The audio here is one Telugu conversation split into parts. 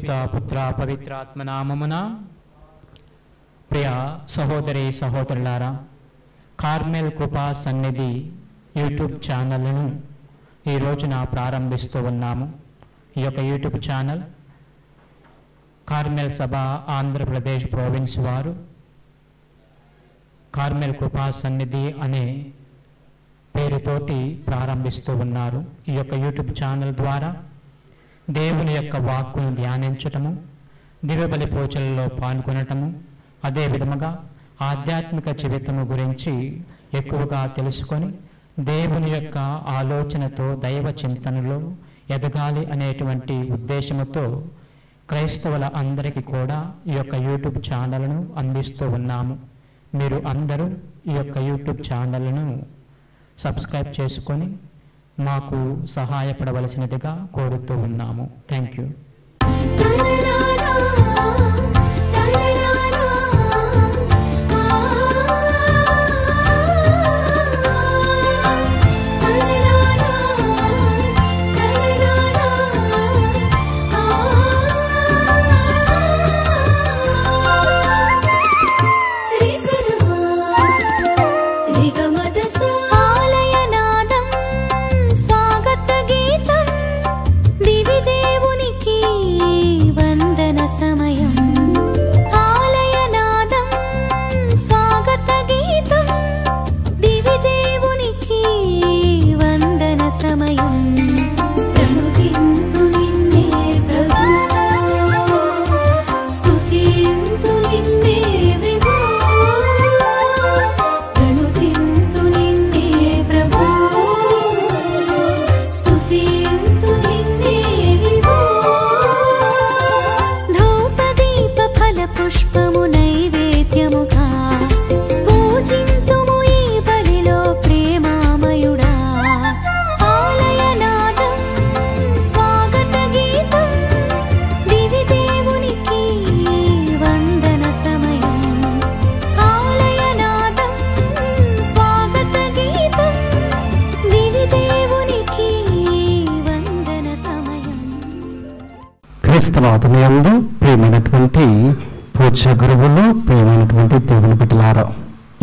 పితా పుత్ర పవిత్రాత్మ నామమున. ప్రియ సహోదరి సహోదరులారా, కార్మెల్ కృపా సన్నిధి యూట్యూబ్ ఛానల్ను ఈ రోజున ప్రారంభిస్తూ ఉన్నాము. ఈ యొక్క యూట్యూబ్ ఛానల్ కార్మెల్ సభ ఆంధ్రప్రదేశ్ ప్రోవిన్స్ వారు కార్మెల్ కృపా సన్నిధి అనే పేరుతోటి ప్రారంభిస్తూ ఉన్నారు. ఈ యొక్క యూట్యూబ్ ఛానల్ ద్వారా దేవుని యొక్క వాక్కును ధ్యానించటము, దివ్యబలి పూజలలో పాల్గొనటము, అదే విధముగా ఆధ్యాత్మిక జీవితము గురించి ఎక్కువగా తెలుసుకొని దేవుని యొక్క ఆలోచనతో దైవ చింతనలో ఎదగాలి అనేటువంటి ఉద్దేశముతో క్రైస్తవుల అందరికీ కూడా ఈ యొక్క యూట్యూబ్ ఛానల్ను అందిస్తూ ఉన్నాము. మీరు అందరూ ఈ యొక్క యూట్యూబ్ ఛానల్ను సబ్స్క్రైబ్ చేసుకొని మాకు సహాయపడవలసినదిగా కోరుతూ ఉన్నాము. Thank you. క్రీస్తునాథునియందు ప్రియమైనటువంటి పూజ్య గురువులు, ప్రియమైనటువంటి దేవుని బిడ్డలారా,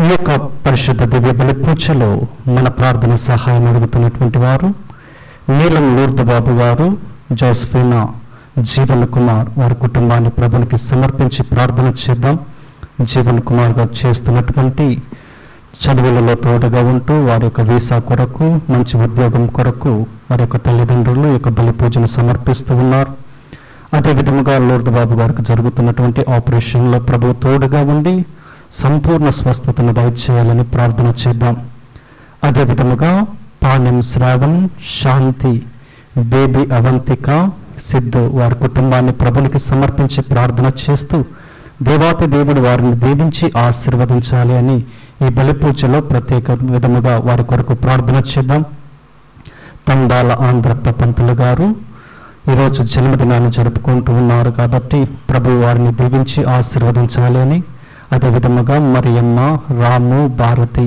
ఈ యొక్క పరిశుద్ధ దివ్య బలి పూజలో మన ప్రార్థన సహాయం అడుగుతున్నటువంటి వారు నీలం లూర్దు బాబు గారు, జోసఫీనా జీవన్ కుమార్, వారి కుటుంబాన్ని ప్రభునికి సమర్పించి ప్రార్థన చేద్దాం. జీవన్ కుమార్ గారు చేస్తున్నటువంటి చదువులలో తోడుగా ఉంటూ వారి యొక్క వీసా కొరకు, మంచి ఉద్యోగం కొరకు వారి యొక్క తల్లిదండ్రులు యొక్క బలి పూజను సమర్పిస్తూ ఉన్నారు. అదేవిధముగా లూర్దు బాబు గారికి జరుగుతున్నటువంటి ఆపరేషన్లో ప్రభు తోడుగా ఉండి సంపూర్ణ స్వస్థతను దయచేయాలని ప్రార్థన చేద్దాం. అదేవిధముగా పాణ్యం శ్రావణ్, శాంతి, బేబీ అవంతిక, సిద్ధు వారి కుటుంబాన్ని ప్రభునికి సమర్పించి ప్రార్థన చేస్తూ దేవాతి దేవుడు వారిని దీవించి ఆశీర్వదించాలి అని ఈ బలి పూజలో ప్రత్యేక విధముగా వారి కొరకు ప్రార్థన చేద్దాం. తండాల ఆంధ్రప్ప పంతులు గారు ఈరోజు జన్మదినాన్ని జరుపుకుంటూ ఉన్నారు కాబట్టి ప్రభు వారిని దీవించి ఆశీర్వదించాలి అని, అదేవిధముగా మరియమ్మ, రాము, భారతి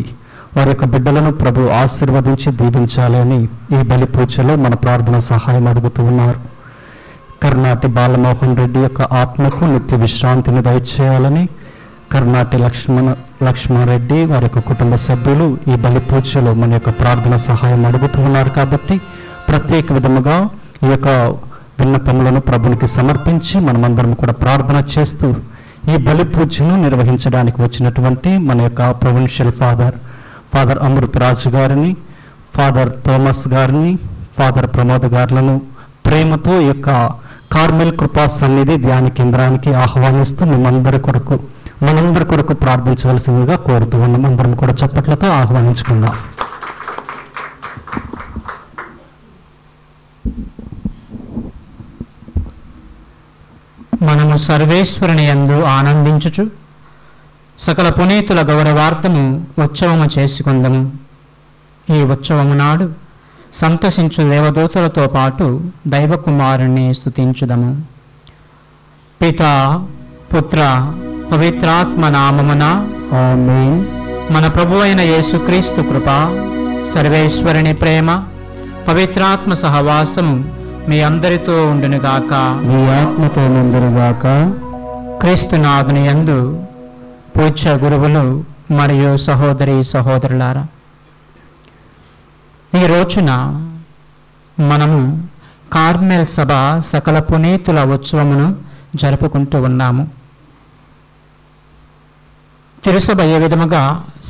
వారి యొక్క బిడ్డలను ప్రభు ఆశీర్వదించి దీవించాలి అని ఈ బలి పూజలో మన ప్రార్థన సహాయం అడుగుతూ ఉన్నారు. కర్ణాటి బాలమోహన్ రెడ్డి యొక్క ఆత్మకు నిత్య విశ్రాంతిని దయచేయాలని, కర్ణాటి లక్ష్మారెడ్డి వారి యొక్క కుటుంబ సభ్యులు ఈ బలి పూజలో మన యొక్క ప్రార్థన సహాయం అడుగుతూ ఉన్నారు కాబట్టి ప్రత్యేక విధముగా ఈ యొక్క విన్నపములను ప్రభునికి సమర్పించి మనమందరం కూడా ప్రార్థన చేస్తూ ఈ బలి పూజను నిర్వహించడానికి వచ్చినటువంటి మన యొక్క ప్రొవిన్షియల్ ఫాదర్ అమృతరాజు గారిని, ఫాదర్ థోమస్ గారిని, ఫాదర్ ప్రమోద్ గారులను ప్రేమతో ఈ యొక్క కార్మెల్ కృపా సన్నిధి ధ్యాన కేంద్రానికి ఆహ్వానిస్తూ మనందరి కొరకు ప్రార్థించవలసిందిగా కోరుతూ ఉన్నాం. అందరం కూడా చప్పట్లతో ఆహ్వానించుకుందాం. మనము సర్వేశ్వరుని యందు ఆనందించుచు సకల పునీతుల గౌరవార్థము ఉత్సవము చేసుకుందము. ఈ ఉత్సవము నాడు సంతసించు దేవదూతలతో పాటు దైవకుమారుణ్ణి స్తుతించుదము. పితా పుత్ర పవిత్రాత్మ నామమున ఆమేన్. మన ప్రభువైన యేసుక్రీస్తు కృప, సర్వేశ్వరుని ప్రేమ, పవిత్రాత్మ సహవాసము మీ అందరితో ఉండునుగాక. మీ ఆత్మతో నుండునుగాక. క్రీస్తునాథుని యందు పూజ్య గురువులు మరియు సహోదరి సహోదరులారా, ఈ రోజున మనము కార్మెల్ సభ సకల పునీతుల ఉత్సవమును జరుపుకుంటూ ఉన్నాము. తిరుసభ ఏ విధముగా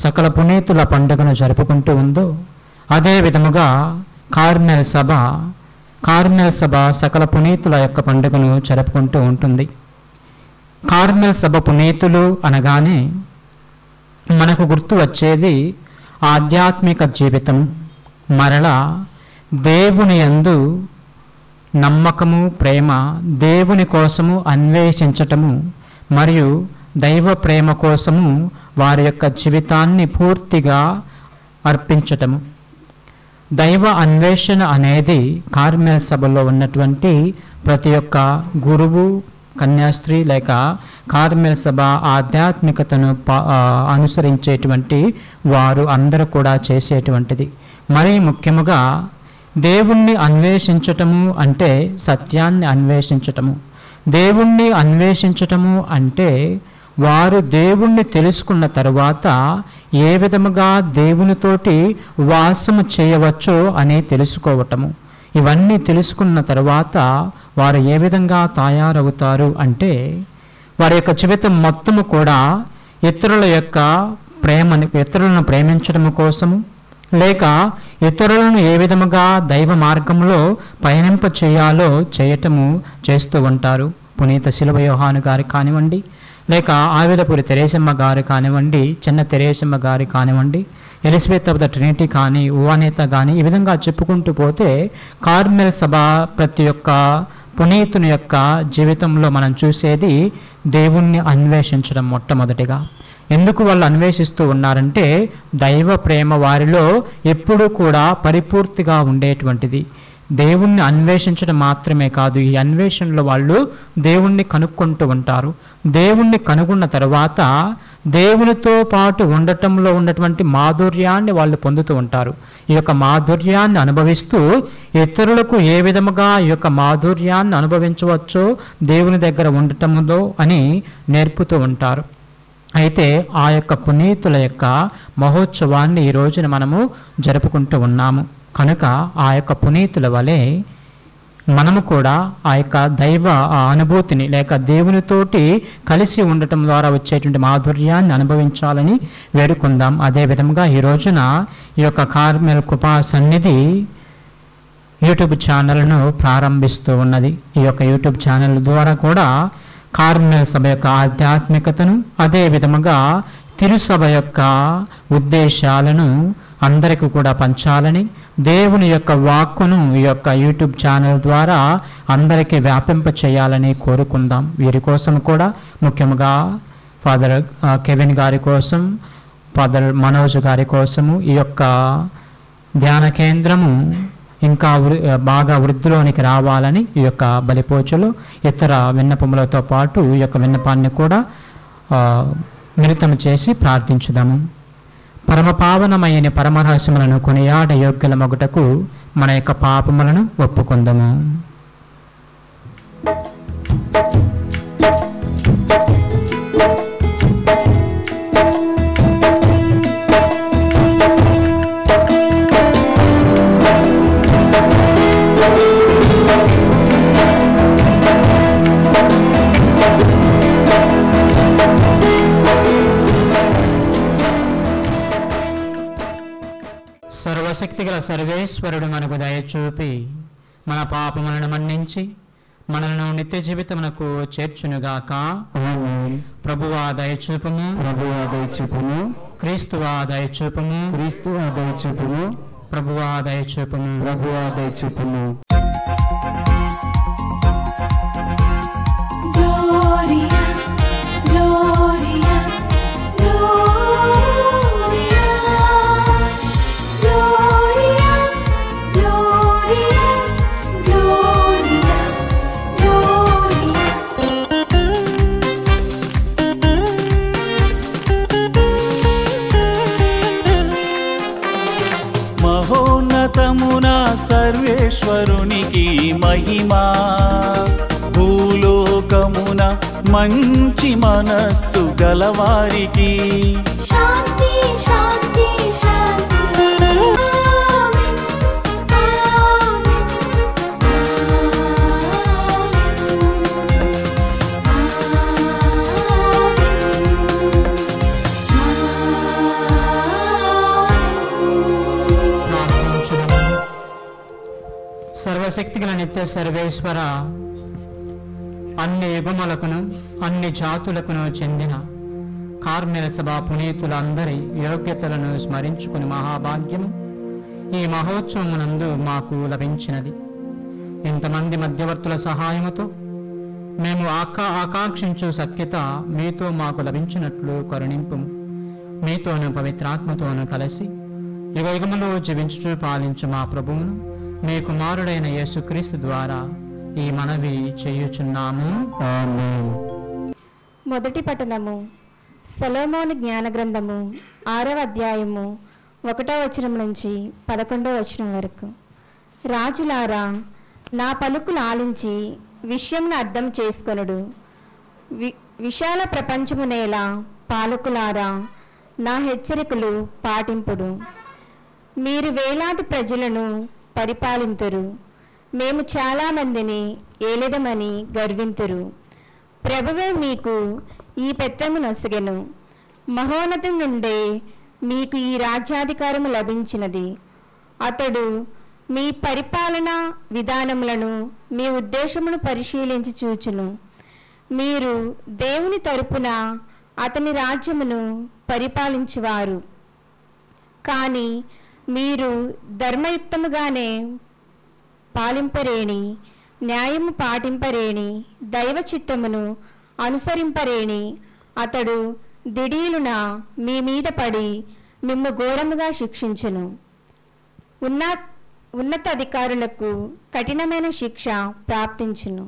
సకల పునీతుల పండుగను జరుపుకుంటూ ఉందో అదే విధముగా కార్మెల్ సభ సకల పునీతుల యొక్క పండుగను జరుపుకుంటూ ఉంటుంది. కార్మెల్ సభ పునీతులు అనగానే మనకు గుర్తు వచ్చేది ఆధ్యాత్మిక జీవితం, మరలా దేవుని యందు నమ్మకము, ప్రేమ, దేవుని కోసము అన్వేషించటము మరియు దైవ ప్రేమ కోసము వారి యొక్క జీవితాన్ని పూర్తిగా అర్పించటము. దైవ అన్వేషణ అనేది కార్మెల్ సభలో ఉన్నటువంటి ప్రతి ఒక్క గురువు, కన్యాస్త్రీ లేక కార్మెల్ సభ ఆధ్యాత్మికతను అనుసరించేటువంటి వారు అందరూ కూడా చేసేటువంటిది. మరీ ముఖ్యముగా దేవుణ్ణి అన్వేషించటము అంటే సత్యాన్ని అన్వేషించటము. దేవుణ్ణి అన్వేషించటము అంటే వారు దేవుణ్ణి తెలుసుకున్న తరువాత ఏ విధముగా దేవునితోటి వాసము చేయవచ్చో అని తెలుసుకోవటము. ఇవన్నీ తెలుసుకున్న తరువాత వారు ఏ విధంగా తయారవుతారు అంటే వారి యొక్క జీవితం మొత్తము కూడా ఇతరులను ప్రేమించడము కోసము లేక ఇతరులను ఏ విధముగా దైవ మార్గంలో పయనింప చేయాలో చేస్తూ ఉంటారు. పునీత శిలువ యోహాను గారు కానివ్వండి, లేక ఆవిదపురి తెరేసమ్మ గారు కానివ్వండి, చిన్న తెరేసమ్మ గారు కానివ్వండి, ఎలిజబెత్ ఆఫ్ ద ట్రినిటీ కానీ, ఉవానేత కానీ, ఈ విధంగా చెప్పుకుంటూ పోతే కార్మెల్ సభ ప్రతి ఒక్క పునీతుని యొక్క జీవితంలో మనం చూసేది దేవుణ్ణి అన్వేషించడం. మొట్టమొదటిగా ఎందుకు వాళ్ళు అన్వేషిస్తూ ఉన్నారంటే దైవ ప్రేమ వారిలో ఎప్పుడూ కూడా పరిపూర్తిగా ఉండేటువంటిది. దేవుణ్ణి అన్వేషించడం మాత్రమే కాదు, ఈ అన్వేషణలో వాళ్ళు దేవుణ్ణి కనుక్కుంటూ ఉంటారు. దేవుణ్ణి కనుగొన్న తర్వాత దేవునితో పాటు ఉండటంలో ఉన్నటువంటి మాధుర్యాన్ని వాళ్ళు పొందుతూ ఉంటారు. ఈ యొక్క మాధుర్యాన్ని అనుభవిస్తూ ఇతరులకు ఏ విధముగా ఈ యొక్క మాధుర్యాన్ని అనుభవించవచ్చో దేవుని దగ్గర ఉండటంలో అని నేర్పుతూ ఉంటారు. అయితే ఆ యొక్క పునీతుల యొక్క మహోత్సవాన్ని ఈ రోజున మనము జరుపుకుంటూ ఉన్నాము కనుక ఆ యొక్క పునీతుల వలె మనము కూడా ఆ యొక్క దైవ అనుభూతిని లేక దేవునితోటి కలిసి ఉండటం ద్వారా వచ్చేటువంటి మాధుర్యాన్ని అనుభవించాలని వేడుకుందాం. అదేవిధంగా ఈ రోజున ఈ యొక్క కార్మెల్ కృపా సన్నిధి యూట్యూబ్ ఛానల్ను ప్రారంభిస్తూ ఉన్నది. ఈ యొక్క యూట్యూబ్ ఛానల్ ద్వారా కూడా కార్మెల్ సభ యొక్క ఆధ్యాత్మికతను, అదే విధముగా తిరుసభ యొక్క ఉద్దేశాలను అందరికీ కూడా పంచాలని, దేవుని యొక్క వాక్కును ఈ యొక్క యూట్యూబ్ ఛానల్ ద్వారా అందరికీ వ్యాపింప చేయాలని కోరుకుందాం. వీరి కోసం కూడా ముఖ్యంగా ఫాదర్ కెవిన్ గారి కోసం, ఫాదర్ మనోజ్ గారి కోసము ఈ యొక్క ధ్యాన కేంద్రము ఇంకా బాగా వృద్ధిలోనికి రావాలని ఈ యొక్క బలిపోచలు ఇతర విన్నపములతో పాటు ఈ యొక్క విన్నపాన్ని కూడా మిళితం చేసి ప్రార్థించుదాము. పరమపావనమైన పరమరహస్యములను కొనియాడ యోగ్యుల మొగుటకు మన యొక్క పాపములను ఒప్పుకుందాము. సర్వశక్తిగల సర్వేశ్వరుడు మనకు దయచూపి మన పాపములను మన్నించి మనలను నిత్య జీవితమునకు చేర్చునుగాక. ప్రభువా దయచూపుము, ప్రభువా దయచూపుము, క్రీస్తువా దయచూపుము, క్రీస్తువా దయచూపుము, ప్రభువా దయచూపుము, ప్రభువా దయచూపుము. సర్వేశ్వరునికి మహిమా. భూలోకమున మంచి మనస్సు గలవారికి శాంతి శాంతి శాంతి. ఆమేన్ ఆమేన్ సర్వశక్తిగల నిత్య సర్వేశ్వర, అన్ని యుగములకును అన్ని జాతులకును చెందిన కార్మెల సభ పునీతులందరి యోగ్యతలను స్మరించుకుని మహాభాగ్యము ఈ మహోత్సవమునందు మాకు లభించినది. ఇంతమంది మధ్యవర్తుల సహాయముతో మేము ఆకాంక్షించు సఖ్యత మీతో మాకు లభించినట్లు కరుణింపుము. మీతోను పవిత్రాత్మతోను కలిసి యుగయుగములో జీవించుచు పాలించు మా ప్రభువును మీ కుమారుడైన యేసుక్రీస్తు ద్వారా ఈ మనవి చేయుచున్నాము. ఆమేన్. మొదటి పఠనము సొలొమోను జ్ఞాన గ్రంథము 6వ అధ్యాయము 1వ వచనం నుంచి 11వ వచనం వరకు. రాజులారా, నా పలుకులు ఆలించి విషయంను అర్థం చేసుకొనుడు. విశాల ప్రపంచము నేల పాలకులారా, నా హెచ్చరికలు పాటింపుడు. మీరు వేలాది ప్రజలను పరిపాలింతురు. మేము చాలామందిని ఏలెదమని గర్వింతురు. ప్రభువే మీకు ఈ పెత్తము నొసగెను. మహోన్నతం నుండే మీకు ఈ రాజ్యాధికారము లభించినది. అతడు మీ పరిపాలన విధానములను మీ ఉద్దేశమును పరిశీలించి చూచును. మీరు దేవుని తరపున అతని రాజ్యమును పరిపాలించువారు. కానీ మీరు ధర్మయుక్తముగానే పాలింపరేని, న్యాయము పాటింపరేని, దైవ చిత్తమును అనుసరింపరేని అతడు దిడీలున మీ మీద పడి మిమ్ము ఘోరముగా శిక్షించును. ఉన్నత అధికారులకు కఠినమైన శిక్ష ప్రాప్తించును.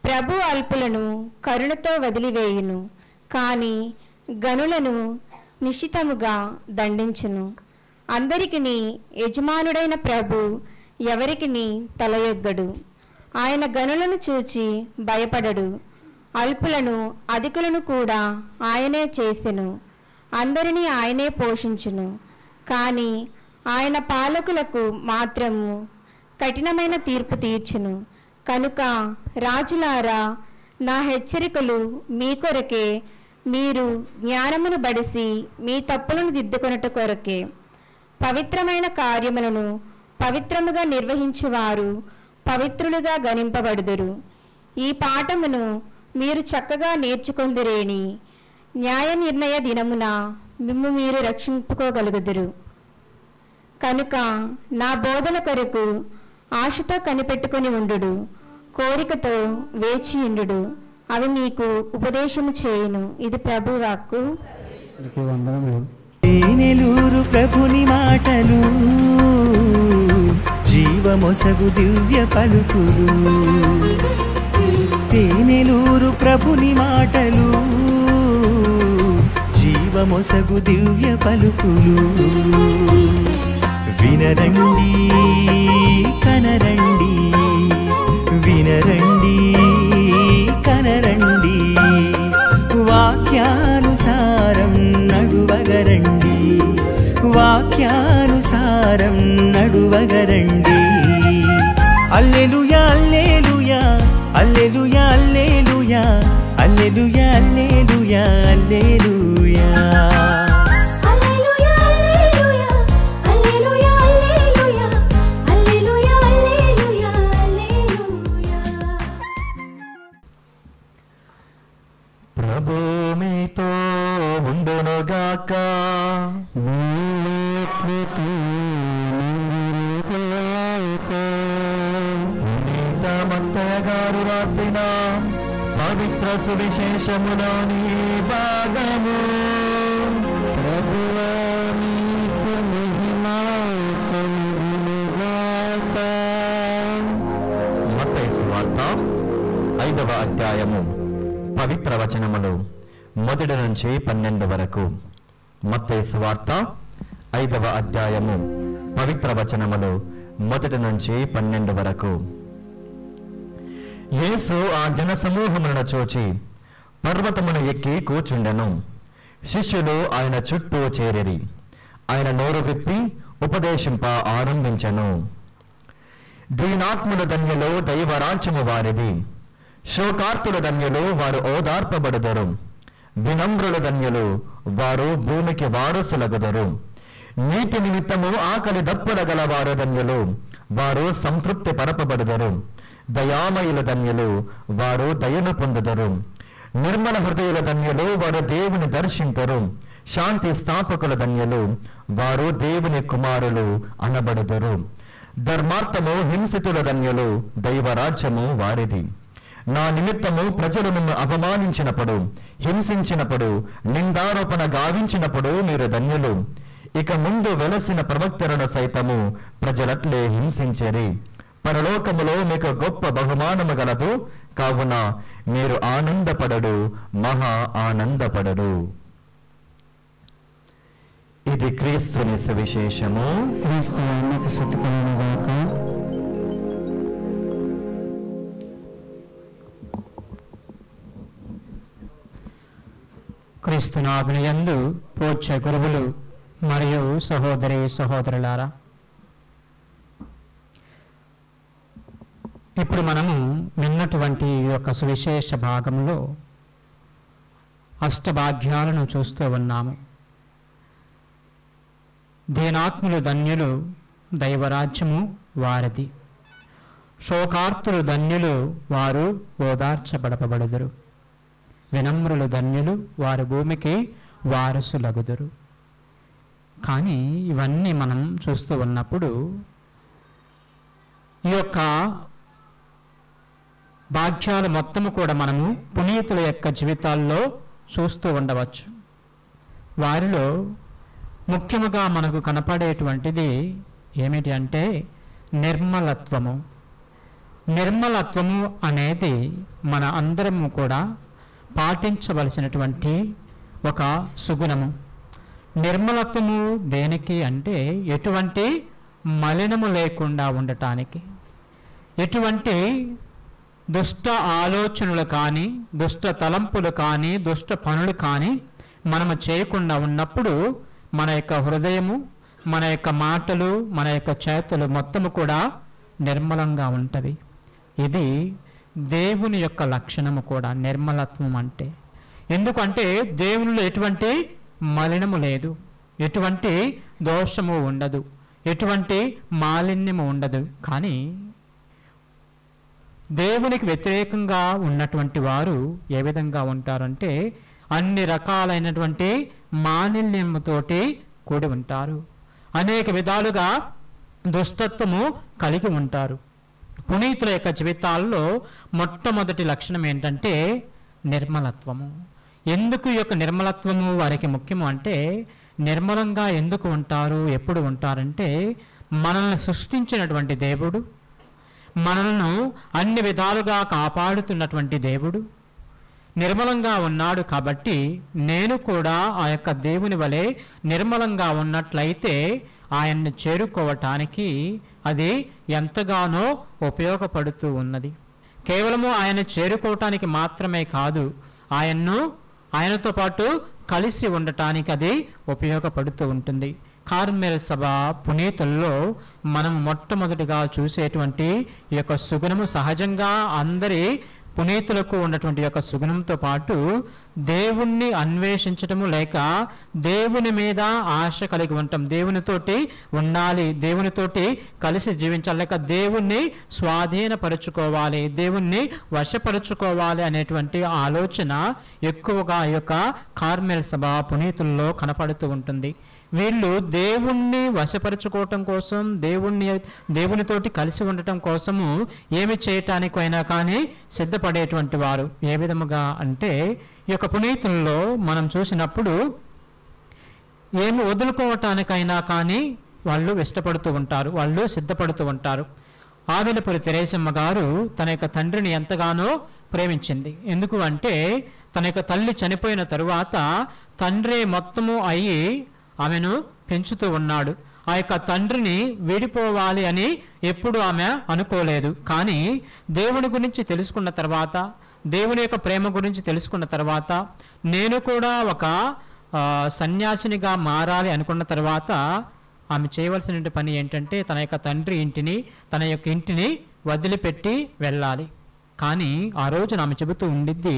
ప్రభు అల్పులను కరుణతో వదిలివేయును, కానీ గనులను నిశ్చితముగా దండించును. అందరికిని యజమానుడైన ప్రభు ఎవరికిని తలయొగ్గడు. ఆయన గనులను చూచి భయపడడు. అల్పులను అధికులను కూడా ఆయనే చేసెను. అందరినీ ఆయనే పోషించును. కానీ ఆయన పాలకులకు మాత్రము కఠినమైన తీర్పు తీర్చును. కనుక రాజులారా, నా హెచ్చరికలు మీ కొరకే. మీరు జ్ఞానమును బడిసి మీ తప్పులను దిద్దుకొనుట కొరకే. పవిత్రమైన కార్యములను పవిత్రముగా నిర్వహించువారు పవిత్రులుగా గణింపబడుదురు. ఈ పాఠమును మీరు చక్కగా నేర్చుకొందురేని న్యాయ నిర్ణయ దినమున మిమ్ము మీరు రక్షించుకోగలుగుదురు. కనుక నా బోధల కొరకు ఆశతో కనిపెట్టుకుని ఉండుడు. కోరికతో వేచియుండుడు. అవి మీకు ఉపదేశము చేయును. ఇది ప్రభు వాక్కు. తేనెలూరు ప్రభుని మాటలు, జీవమొసగు దివ్య పలుకులు. తేనెలూరు ప్రభుని మాటలు, జీవమొసగు దివ్య పలుకులు. వినరండి కనరండి, వినరండి కనరండి. వాక్యానుసారం నడువగరండి, వాక్యానుసారం నడువగరండి. Alleluia alleluia alleluia alleluia alleluia alleluia alleluia. ప్రభు మీతో ఉండునుగాక. మత్తయ్య గారు రాసిన పవిత్ర సువిశేషములోని భాగము. ప్రభువా మీకు మహిమ కలుగునుగాక. మత్తయి సువార్త 5వ అధ్యాయము పవిత్ర వచనములు 1 నుంచి 12 వరకు. మత్తయి సువార్త 5వ అధ్యాయము పవిత్ర వచనములు 1 నుంచి 12 వరకు. యేసు ఆ జన సమూహములను చూచి పర్వతమును ఎక్కి కూర్చుండెను. శిష్యులు ఆయన చుట్టూ చేరిరి. ఆయన నోరు విప్పి ఉపదేశింప ఆరంభించెను. దీనాత్ముల ధన్యులు దైవరాజ్యము వారిది. శోకార్తుల ధన్యులు వారు ఓదార్పబడుదరు. వినమ్రుల ధన్యులు వారు భూమికి వారసులగుదరు. నీతి నిమిత్తము ఆకలి దప్పుల గలవారు ధన్యులు వారు సంతృప్తి పరపబడుదరు. దయామయుల ధన్యులు వారు దయను పొందుదరు. నిర్మల హృదయుల ధన్యులు వారు దేవుని దర్శింతరు. శాంతి స్థాపకుల ధన్యులు వారు దేవుని కుమారులు అనబడుదరు. ధర్మార్థము హింసితుల ధన్యులు దైవరాజ్యము వారిది. నా నిమిత్తము ప్రజలు నిన్ను అవమానించినప్పుడు, హింసించినప్పుడు, నిందారోపణ గావించినప్పుడు మీరు ధన్యులు. ఇక ముందు వెలసిన ప్రవక్తలను సైతము ప్రజలట్లే హింసించరి. పరలోకములో మీకు గొప్ప బహుమానము గలదు. కావున మీరు ఆనందపడడు, మహా ఆనందపడడు. ఇది క్రీస్తుని సువిశేషము. క్రీస్తు అన్నకు స్తుతి కలుగునుగాక. క్రీస్తునాథుని యందు పూజ్య గురువులు మరియు సహోదరి సహోదరులారా, ఇప్పుడు మనము విన్నటువంటి ఈ యొక్క సువిశేష భాగంలో అష్టభాగ్యాలను చూస్తూ ఉన్నాము. దీనాత్ములు ధన్యులు దైవరాజ్యము వారిది. శోకార్తులు ధన్యులు వారు ఓదార్చబడపబడుదురు. వినమ్రులు ధన్యులు వారు భూమికి వారసులగుదురు. కానీ ఇవన్నీ మనం చూస్తూ ఉన్నప్పుడు ఈ యొక్క భాగ్యాలు మొత్తము కూడా మనము పునీతుల యొక్క జీవితాల్లో చూస్తూ ఉండవచ్చు. వారిలో ముఖ్యముగా మనకు కనపడేటువంటిది ఏమిటి అంటే నిర్మలత్వము. నిర్మలత్వము అనేది మన అందరము కూడా పాటించవలసినటువంటి ఒక సుగుణము. నిర్మలత్వము దేనికి అంటే ఎటువంటి మలినము లేకుండా ఉండటానికి, ఎటువంటి దుష్ట ఆలోచనలు కానీ, దుష్ట తలంపులు కానీ, దుష్ట పనులు కానీ మనము చేయకుండా ఉన్నప్పుడు మన యొక్క హృదయము, మన యొక్క మాటలు, మన యొక్క చేతులు మొత్తము కూడా నిర్మలంగా ఉంటవి. ఇది దేవుని యొక్క లక్షణము కూడా నిర్మలత్వం అంటే. ఎందుకంటే దేవునిలో ఎటువంటి మలినము లేదు, ఎటువంటి దోషము ఉండదు, ఎటువంటి మాలిన్యము ఉండదు. కానీ దేవునికి వ్యతిరేకంగా ఉన్నటువంటి వారు ఏ విధంగా ఉంటారంటే అన్ని రకాలైనటువంటి మాలిన్యముతోటి కూడి ఉంటారు. అనేక విధాలుగా దుష్టత్వము కలిగి ఉంటారు. పునీతుల యొక్క జీవితాల్లో మొట్టమొదటి లక్షణం ఏంటంటే నిర్మలత్వము. ఎందుకు ఈ యొక్క నిర్మలత్వము వారికి ముఖ్యము అంటే, నిర్మలంగా ఎందుకు ఉంటారు, ఎప్పుడు ఉంటారంటే మనల్ని సృష్టించినటువంటి దేవుడు, మనల్ని అన్ని విధాలుగా కాపాడుతున్నటువంటి దేవుడు నిర్మలంగా ఉన్నాడు. కాబట్టి నేను కూడా ఆ యొక్క దేవుని వలె నిర్మలంగా ఉన్నట్లయితే ఆయన్ని చేరుకోవటానికి అది ఎంతగానో ఉపయోగపడుతూ ఉన్నది. కేవలము ఆయన చేరుకోవటానికి మాత్రమే కాదు, ఆయనతో పాటు కలిసి ఉండటానికి అది ఉపయోగపడుతూ ఉంటుంది. కార్మెల్ సభ పునీతుల్లో మనం మొట్టమొదటిగా చూసేటువంటి ఈ యొక్క సుగుణము సహజంగా అందరి పునీతులకు ఉన్నటువంటి యొక్క సుగుణంతో పాటు దేవుణ్ణి అన్వేషించటము, లేక దేవుని మీద ఆశ కలిగి ఉండటం, దేవునితోటి ఉండాలి, దేవునితోటి కలిసి జీవించాలి, లేక దేవుణ్ణి స్వాధీనపరుచుకోవాలి, దేవుణ్ణి వశపరుచుకోవాలి అనేటువంటి ఆలోచన ఎక్కువగా ఈ యొక్క కార్మెల్ సభ పునీతుల్లో కనపడుతూ ఉంటుంది. వీళ్ళు దేవుణ్ణి వశపరుచుకోవటం కోసం, దేవునితోటి కలిసి ఉండటం కోసము ఏమి చేయటానికైనా కానీ సిద్ధపడేటువంటి వారు. ఏ విధముగా అంటే ఈ యొక్క పునీతుల్లో మనం చూసినప్పుడు ఏమి వదులుకోవటానికైనా కానీ వాళ్ళు ఇష్టపడుతూ ఉంటారు, వాళ్ళు సిద్ధపడుతూ ఉంటారు. ఆవెలపురి తెరేసమ్మ గారు తన యొక్క తండ్రిని ఎంతగానో ప్రేమించింది. ఎందుకు అంటే తన యొక్క తల్లి చనిపోయిన తరువాత తండ్రి మొత్తము అయ్యి ఆమెను పెంచుతూ ఉన్నాడు. ఆ యొక్క తండ్రిని విడిపోవాలి అని ఎప్పుడు ఆమె అనుకోలేదు. కానీ దేవుని గురించి తెలుసుకున్న తర్వాత, దేవుని యొక్క ప్రేమ గురించి తెలుసుకున్న తర్వాత, నేను కూడా ఒక సన్యాసినిగా మారాలి అనుకున్న తర్వాత ఆమె చేయవలసిన పని ఏంటంటే తన యొక్క తండ్రి ఇంటిని, తన యొక్క ఇంటిని వదిలిపెట్టి వెళ్ళాలి. కానీ ఆ రోజున ఆమె చెబుతూ ఉండిద్ది,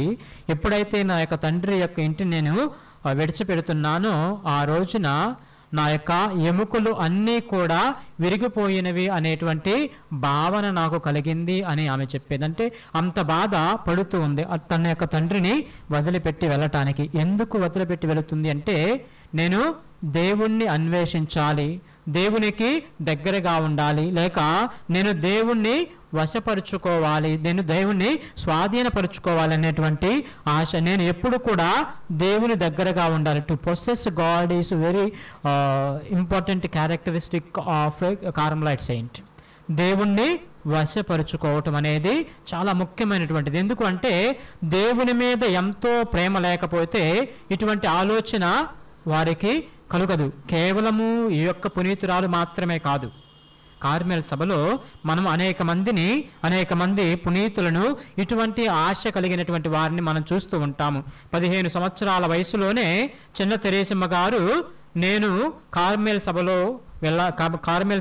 ఎప్పుడైతే నా యొక్క తండ్రి యొక్క ఇంటిని నేను విడిచిపెడుతున్నానో ఆ రోజున నా యొక్క ఎముకలు అన్నీ కూడా విరిగిపోయినవి అనేటువంటి భావన నాకు కలిగింది అని ఆమె చెప్పేది. అంటే అంత బాధ పడుతూ ఉంది తన యొక్క తండ్రిని వదిలిపెట్టి వెళ్ళటానికి. ఎందుకు వదిలిపెట్టి వెళుతుంది అంటే, నేను దేవుణ్ణి అన్వేషించాలి, దేవునికి దగ్గరగా ఉండాలి, లేక నేను దేవుణ్ణి వశపరుచుకోవాలి, నేను దేవుణ్ణి స్వాధీనపరుచుకోవాలి అనేటువంటి ఆశ. నేను ఎప్పుడు కూడా దేవుని దగ్గరగా ఉండాలి. To possess God is very important characteristic of Carmelite Saint. దేవుణ్ణి వశపరుచుకోవటం అనేది చాలా ముఖ్యమైనటువంటిది. ఎందుకు అంటే దేవుని మీద ఎంతో ప్రేమ లేకపోతే ఇటువంటి ఆలోచన వారికి కలుగదు. కేవలము ఈ యొక్క పునీతురాలు మాత్రమే కాదు, కార్మెల్ సభలో మనం అనేక మంది పునీతులను ఇటువంటి ఆశ కలిగినటువంటి వారిని మనం చూస్తూ ఉంటాము. 15 సంవత్సరాల వయసులోనే చిన్న తెరేసమ్మ గారు నేను కార్మెల్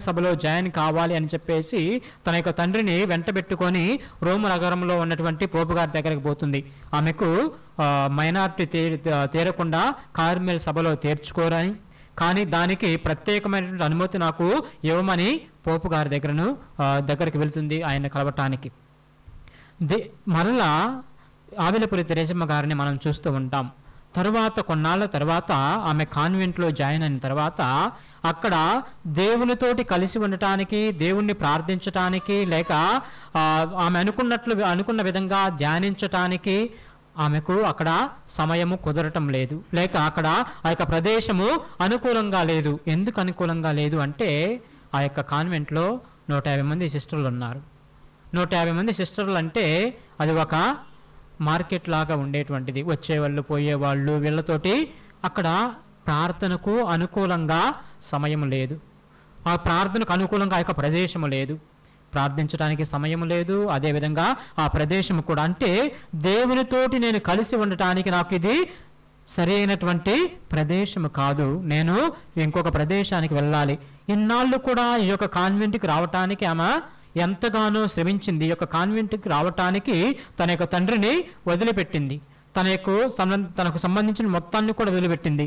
సభలో జాయిన్ కావాలి అని చెప్పేసి తన యొక్క తండ్రిని వెంటబెట్టుకొని రోమ్ నగరంలో ఉన్నటువంటి పోపు గారి దగ్గరికి పోతుంది. ఆమెకు మైనారిటీ తీరకుండా కార్మెల్ సభలో చేర్చుకోరని, కానీ దానికి ప్రత్యేకమైనటువంటి అనుమతి నాకు ఇవ్వమని పోపు గారి దగ్గరికి వెళ్తుంది ఆయన కలవటానికి. మరలా ఆవిలపురి తెరేసమ్మ గారిని మనం చూస్తూ ఉంటాం. తర్వాత కొన్నాళ్ళ తర్వాత ఆమె కాన్వెంట్లో జాయిన్ అయిన తర్వాత అక్కడ దేవునితోటి కలిసి ఉండటానికి, దేవుణ్ణి ప్రార్థించటానికి, లేక ఆమె అనుకున్న విధంగా ధ్యానించటానికి ఆమెకు అక్కడ సమయము కుదరటం లేదు, లేక అక్కడ ఆ యొక్క ప్రదేశము అనుకూలంగా లేదు. ఎందుకు అనుకూలంగా లేదు అంటే ఆ యొక్క కాన్వెంట్లో 150 మంది సిస్టర్లు ఉన్నారు. 150 మంది సిస్టర్లు అంటే అది ఒక మార్కెట్ లాగా ఉండేటువంటిది. వచ్చేవాళ్ళు పోయేవాళ్ళు వీళ్ళతోటి అక్కడ ప్రార్థనకు అనుకూలంగా సమయం లేదు, ఆ ప్రార్థనకు అనుకూలంగా ఆ యొక్క ప్రదేశము లేదు, ప్రార్థించడానికి సమయం లేదు. అదేవిధంగా ఆ ప్రదేశం కూడా, అంటే దేవునితోటి నేను కలిసి ఉండటానికి నాకు ఇది సరైనటువంటి ప్రదేశము కాదు, నేను ఇంకొక ప్రదేశానికి వెళ్ళాలి. ఇన్నాళ్ళు కూడా ఈ యొక్క కాన్వెంట్కి రావటానికి ఆమె ఎంతగానో శ్రమించింది. ఈ యొక్క కాన్వెంట్కి రావటానికి తన యొక్క తండ్రిని వదిలిపెట్టింది, తనకు సంబంధించిన మొత్తాన్ని కూడా వదిలిపెట్టింది.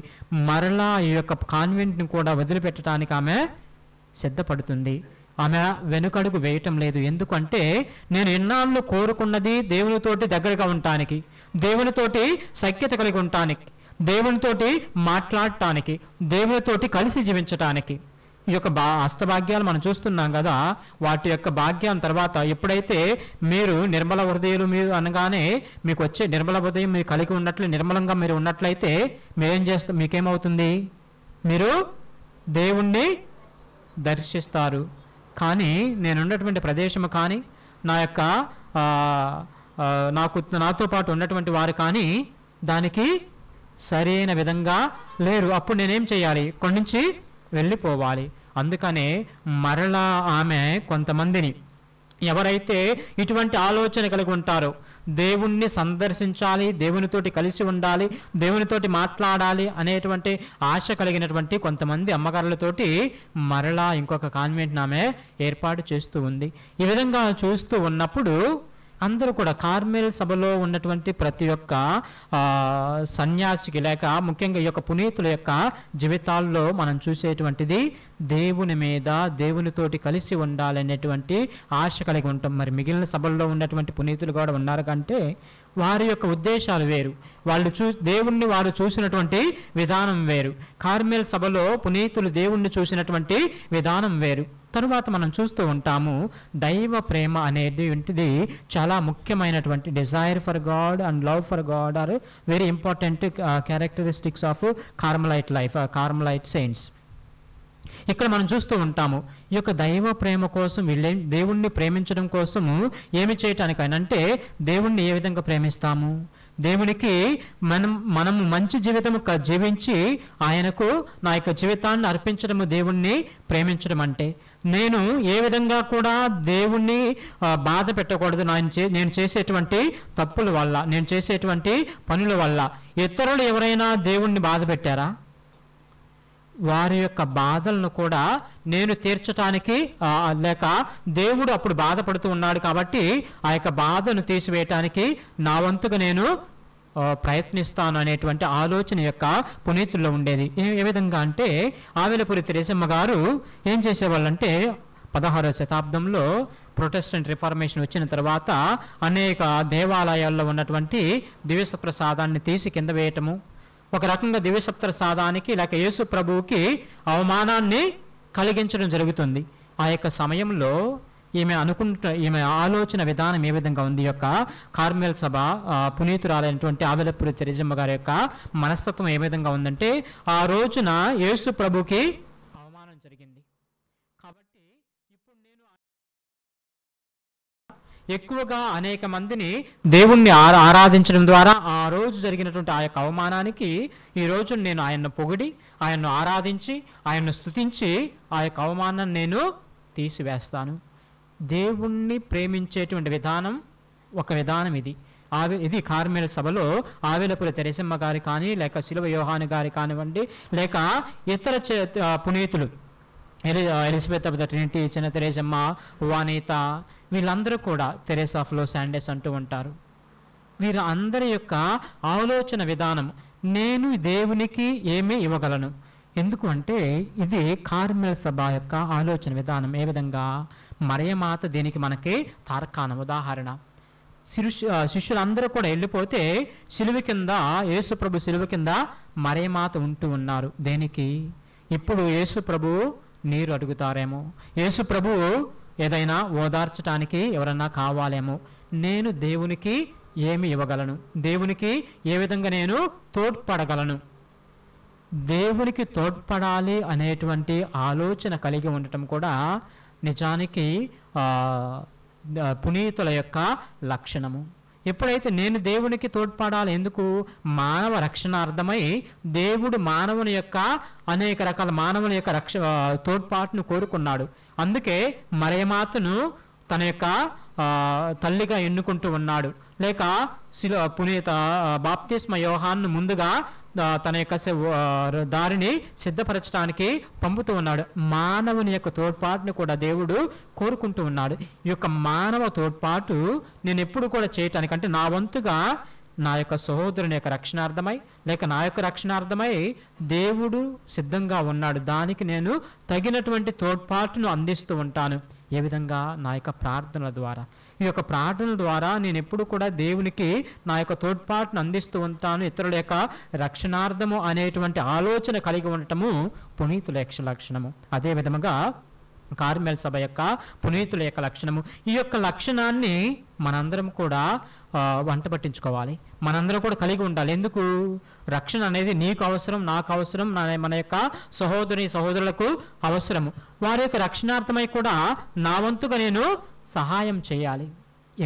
మరలా ఈ యొక్క కాన్వెంట్ని కూడా వదిలిపెట్టడానికి ఆమె సిద్ధపడుతుంది. ఆమె వెనుకడుగు వేయటం లేదు. ఎందుకంటే నేను ఎన్నాళ్ళు కోరుకున్నది దేవునితోటి దగ్గరగా ఉండటానికి, దేవునితోటి సఖ్యత కలిగి ఉండటానికి, దేవునితోటి మాట్లాడటానికి, దేవునితోటి కలిసి జీవించటానికి. ఈ యొక్క అష్టభాగ్యాలు మనం చూస్తున్నాం కదా, వాటి యొక్క భాగ్యం తర్వాత ఎప్పుడైతే మీరు నిర్మల హృదయాలు మీరు అనగానే మీకు వచ్చే నిర్మల హృదయం మీరు కలిగి ఉన్నట్లు, నిర్మలంగా మీరు ఉన్నట్లయితే మీరేం చేస్తారు, మీకేమవుతుంది, మీరు దేవుణ్ణి దర్శిస్తారు. కానీ నేనున్నటువంటి ప్రదేశము కానీ నా యొక్క నాతో పాటు ఉన్నటువంటి వారు కానీ దానికి సరైన విధంగా లేరు. అప్పుడు నేనేం చేయాలి, ఇక్కడి నుంచి వెళ్ళిపోవాలి. అందుకనే మరలా ఆమె కొంతమందిని, ఎవరైతే ఇటువంటి ఆలోచన కలిగి ఉంటారో, దేవుణ్ణి సందర్శించాలి, దేవునితోటి కలిసి ఉండాలి, దేవునితోటి మాట్లాడాలి అనేటువంటి ఆశ కలిగినటువంటి కొంతమంది అమ్మగారులతోటి మరలా ఇంకొక కాన్వెంట్ ఆమె ఏర్పాటు చేస్తూ ఉంది. ఈ విధంగా చూస్తూ ఉన్నప్పుడు అందరూ కూడా కార్మెల్ సభలో ఉన్నటువంటి ప్రతి ఒక్క సన్యాసికి, లేక ముఖ్యంగా ఈ యొక్క పునీతుల యొక్క జీవితాల్లో మనం చూసేటువంటిది దేవుని మీద, దేవునితోటి కలిసి ఉండాలనేటువంటి ఆశ కలిగి ఉంటాం. మరి మిగిలిన సభల్లో ఉన్నటువంటి పునీతులు కూడా ఉన్నారు కంటే వారి యొక్క ఉద్దేశాలు వేరు, దేవుణ్ణి వారు చూసినటువంటి విధానం వేరు. కార్మెల్ సభలో పునీతులు దేవుణ్ణి చూసినటువంటి విధానం వేరు. తరువాత మనం చూస్తూ ఉంటాము దైవ ప్రేమ అనేది చాలా ముఖ్యమైనటువంటి, desire for God and love for God are very important characteristics of Carmelite life, Carmelite saints. ఇక్కడ మనం చూస్తూ ఉంటాము ఈ యొక్క దైవ ప్రేమ కోసం, దేవుణ్ణి ప్రేమించడం కోసము ఏమి చేయటానికైనా, అంటే దేవుణ్ణి ఏ విధంగా ప్రేమిస్తాము, దేవునికి మనము మంచి జీవితం జీవించి ఆయనకు నా యొక్క జీవితాన్ని అర్పించడము దేవుణ్ణి ప్రేమించడం అంటే. నేను ఏ విధంగా కూడా దేవుణ్ణి బాధ పెట్టకూడదు. నేను చేసేటువంటి తప్పుల వల్ల, నేను చేసేటువంటి పనుల వల్ల. ఇతరులు ఎవరైనా దేవుణ్ణి బాధ పెట్టారా? వారి యొక్క బాధలను కూడా నేను తీర్చటానికి లేక దేవుడు అప్పుడు బాధపడుతూ ఉన్నాడు కాబట్టి ఆ యొక్క బాధను తీసివేయటానికి నా వంతుగా నేను ప్రయత్నిస్తాను అనేటువంటి ఆలోచన యొక్క పునీతుల్లో ఉండేది. ఏ విధంగా అంటే ఆవెలపూరి తెరేసమ్మ గారు ఏం చేసేవాళ్ళంటే 16వ శతాబ్దంలో ప్రొటెస్టెంట్ రిఫార్మేషన్ వచ్చిన తర్వాత అనేక దేవాలయాల్లో ఉన్నటువంటి దివ్యసప్రసాదాన్ని తీసి కింద వేయటము, ఒక రకంగా దివ్యసప్రసాదానికి లేక యేసు ప్రభువుకి అవమానాన్ని కలిగించడం జరుగుతుంది. ఆ యొక్క సమయంలో ఈమె ఆలోచన విధానం ఏ విధంగా ఉంది? యొక్క కార్మెల్ సభ పునీతురాలైనటువంటి ఆవెలపూరి తెరేసమ్మ గారి యొక్క మనస్తత్వం ఏ విధంగా ఉందంటే, ఆ రోజున యేసు ప్రభుకి అవమానం జరిగింది కాబట్టి ఇప్పుడు నేను ఎక్కువగా అనేక మందిని దేవుణ్ణి ఆరాధించడం ద్వారా ఆ రోజు జరిగినటువంటి ఆ యొక్క అవమానానికి ఈ రోజు నేను ఆయన్ను పొగిడి, ఆయన్ను ఆరాధించి, ఆయన్ను స్తుతించి ఆ యొక్క అవమానాన్ని నేను తీసివేస్తాను. దేవుణ్ణి ప్రేమించేటువంటి విధానం ఒక విధానం ఇది. ఇది కార్మెల్ సభలో ఆవెలపూరి తెరేసమ్మ గారి కానీ, లేక శిలువ యోహాను గారి కానివ్వండి, లేక ఇతర పునీతులు ఎలిజబెత్ ఆఫ్ ద ట్రినిటీ, చిన్న తెరేసమ్మ, వానీత, వీళ్ళందరూ కూడా తెరేసా ఆఫ్ లాస్ ఏంజెల్స్ అంటూ ఉంటారు. వీరందరి యొక్క ఆలోచన విధానం, నేను దేవునికి ఏమీ ఇవ్వగలను. ఎందుకు అంటే ఇది కార్మెల్ సభ యొక్క ఆలోచన విధానం. ఏ విధంగా? మరియమాత దీనికి మనకి తార్కాణం, ఉదాహరణ. శిష్యులందరూ కూడా వెళ్ళిపోతే శిలువ కింద, యేసు ప్రభు శిలువ కింద మరియమాత ఉంటూ ఉన్నారు. దేనికి? ఇప్పుడు యేసు ప్రభువు నీరు అడుగుతారేమో, యేసు ప్రభువు ఏదైనా ఓదార్చడానికి ఎవరన్నా కావాలేమో. నేను దేవునికి ఏమి ఇవ్వగలను? దేవునికి ఏ విధంగా నేను తోడ్పడగలను? దేవునికి తోడ్పడాలి అనేటువంటి ఆలోచన కలిగి ఉండటం కూడా నిజానికి పునీతుల యొక్క లక్షణము. ఎప్పుడైతే నేను దేవునికి తోడ్పడాలి, ఎందుకు? మానవ రక్షణార్థమై దేవుడు మానవుని యొక్క అనేక రకాల మానవుని యొక్క తోడ్పాటును కోరుకున్నాడు. అందుకే మరియమాతను తన యొక్క తల్లిగా ఎన్నుకుంటూ ఉన్నాడు. లేక పునీత బాప్తిస్మ యోహాన్ను ముందుగా తన యొక్క దారిని సిద్ధపరచడానికి పంపుతూ ఉన్నాడు. మానవుని యొక్క తోడ్పాటును కూడా దేవుడు కోరుకుంటూ ఉన్నాడు. ఈ యొక్క మానవ తోడ్పాటు నేను ఎప్పుడు కూడా చేయటానికి, అంటే నా వంతుగా నా యొక్క సహోదరుని యొక్క రక్షణార్థమై లేక నా యొక్క రక్షణార్థమై దేవుడు సిద్ధంగా ఉన్నాడు. దానికి నేను తగినటువంటి తోడ్పాటును అందిస్తూ ఉంటాను. ఏ విధంగా? నా యొక్క ప్రార్థనల ద్వారా. ఈ యొక్క ప్రార్థనల ద్వారా నేను ఎప్పుడు కూడా దేవునికి నా యొక్క తోడ్పాటును అందిస్తూ ఉంటాను. ఇతరుల యొక్క రక్షణార్థము అనేటువంటి ఆలోచన కలిగి ఉండటము పునీతుల యొక్క లక్షణము. అదే విధముగా కార్మెల్ సభ యొక్క పునీతుల యొక్క లక్షణము. ఈ యొక్క లక్షణాన్ని మనందరం కూడా వంట పట్టించుకోవాలి, మనందరం కూడా కలిగి ఉండాలి. ఎందుకు? రక్షణ అనేది నీకు అవసరం, నాకు అవసరం, మన యొక్క సహోదరులకు అవసరము. వారి యొక్క రక్షణార్థమై కూడా నా వంతుగా నేను సహాయం చేయాలి.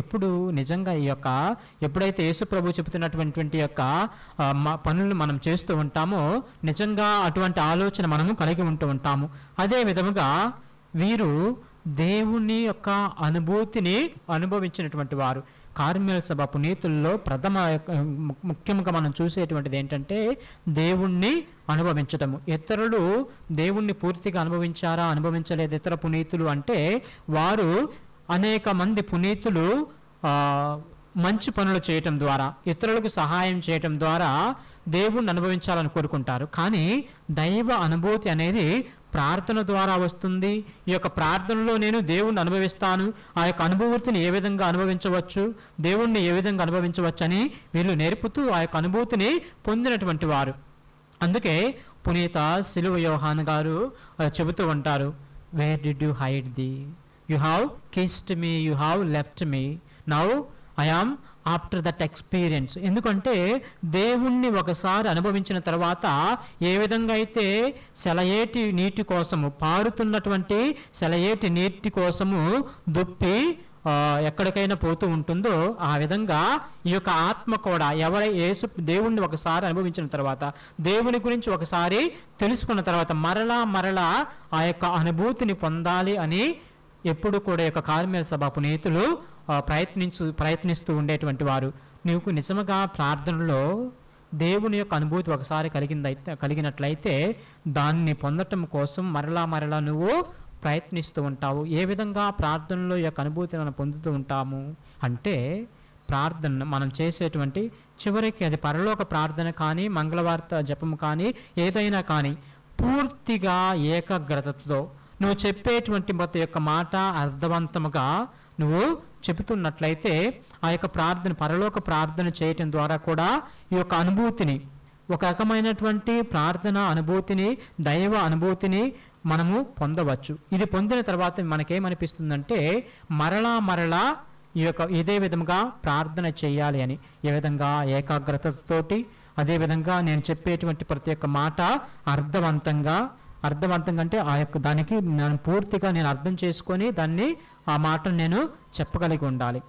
ఎప్పుడు నిజంగా ఈ యొక్క ఎప్పుడైతే యేసు ప్రభు చెబుతున్నటువంటి యొక్క పనులను మనం చేస్తూ ఉంటామో నిజంగా అటువంటి ఆలోచన మనము కలిగి ఉంటూ ఉంటాము. అదే విధముగా వీరు దేవుని యొక్క అనుభూతిని అనుభవించినటువంటి వారు. కార్మెల్ సభ పునీతుల్లో ముఖ్యంగా మనం చూసేటువంటిది ఏంటంటే దేవుణ్ణి అనుభవించటము. ఇతరులు దేవుణ్ణి పూర్తిగా అనుభవించారా, అనుభవించలేదు ఇతర పునీతులు అంటే, వారు అనేక మంది పునీతులు మంచి పనులు చేయటం ద్వారా, ఇతరులకు సహాయం చేయటం ద్వారా దేవుణ్ణి అనుభవించాలని కోరుకుంటారు. కానీ దైవ అనుభూతి అనేది ప్రార్థన ద్వారా వస్తుంది. ఈ యొక్క ప్రార్థనలో నేను దేవుణ్ణి అనుభవిస్తాను, ఆ యొక్క అనుభూతిని ఏ విధంగా అనుభవించవచ్చు, దేవుణ్ణి ఏ విధంగా అనుభవించవచ్చు అని వీళ్ళు నేర్పుతూ ఆ యొక్క అనుభూతిని పొందినటువంటి వారు. అందుకే పునీత శిలువ యోహాను గారు చెబుతూ ఉంటారు, where did you hide the? You have kissed me, you have left me, now I am after that experience. ఎందుకంటే దేవుణ్ణి ఒకసారి అనుభవించిన తర్వాత ఏ విధంగా అయితే సెలయేటి నీటి కోసము, పారుతున్నటువంటి సెలయేటి నీటి కోసము దుప్పి ఎక్కడికైనా పోతూ ఉంటుందో ఆ విధంగా ఈ యొక్క ఆత్మ కూడా యేసు దేవుణ్ణి ఒకసారి అనుభవించిన తర్వాత, దేవుని గురించి ఒకసారి తెలుసుకున్న తర్వాత మరలా ఆ యొక్క అనుభూతిని పొందాలి అని ఎప్పుడు కూడా ఈ యొక్క కార్మెల్ సభ పునీతులు ప్రయత్నిస్తూ ఉండేటువంటి వారు. నీకు నిజముగా ప్రార్థనలో దేవుని యొక్క అనుభూతి ఒకసారి కలిగినట్లయితే దాన్ని పొందటం కోసం మరలా నువ్వు ప్రయత్నిస్తూ ఉంటావు. ఏ విధంగా ప్రార్థనలో యొక్క అనుభూతిని మనం పొందుతూ ఉంటాము అంటే, ప్రార్థన మనం చేసేటువంటి చివరికి అది పరలోక ప్రార్థన కానీ, మంగళవార్త జపము కానీ, ఏదైనా కానీ పూర్తిగా ఏకాగ్రతతో నువ్వు చెప్పేటువంటి ప్రతి యొక్క మాట అర్థవంతముగా నువ్వు చెబుతున్నట్లయితే ఆ యొక్క ప్రార్థన, పరలోక ప్రార్థన చేయటం ద్వారా కూడా ఈ యొక్క అనుభూతిని, ఒక రకమైనటువంటి ప్రార్థన అనుభూతిని, దైవ అనుభూతిని మనము పొందవచ్చు. ఇది పొందిన తర్వాత మనకేమనిపిస్తుందంటే మరలా ఈ యొక్క ఇదే విధంగా ప్రార్థన చేయాలి అని, ఏ విధంగా ఏకాగ్రతతోటి, అదేవిధంగా నేను చెప్పేటువంటి ప్రతి ఒక్క మాట అర్థవంతంగా అంటే ఆ యొక్క దానికి నేను పూర్తిగా అర్థం చేసుకొని దాన్ని ఆ మాటను నేను చెప్పగలిగి ఉండాలి.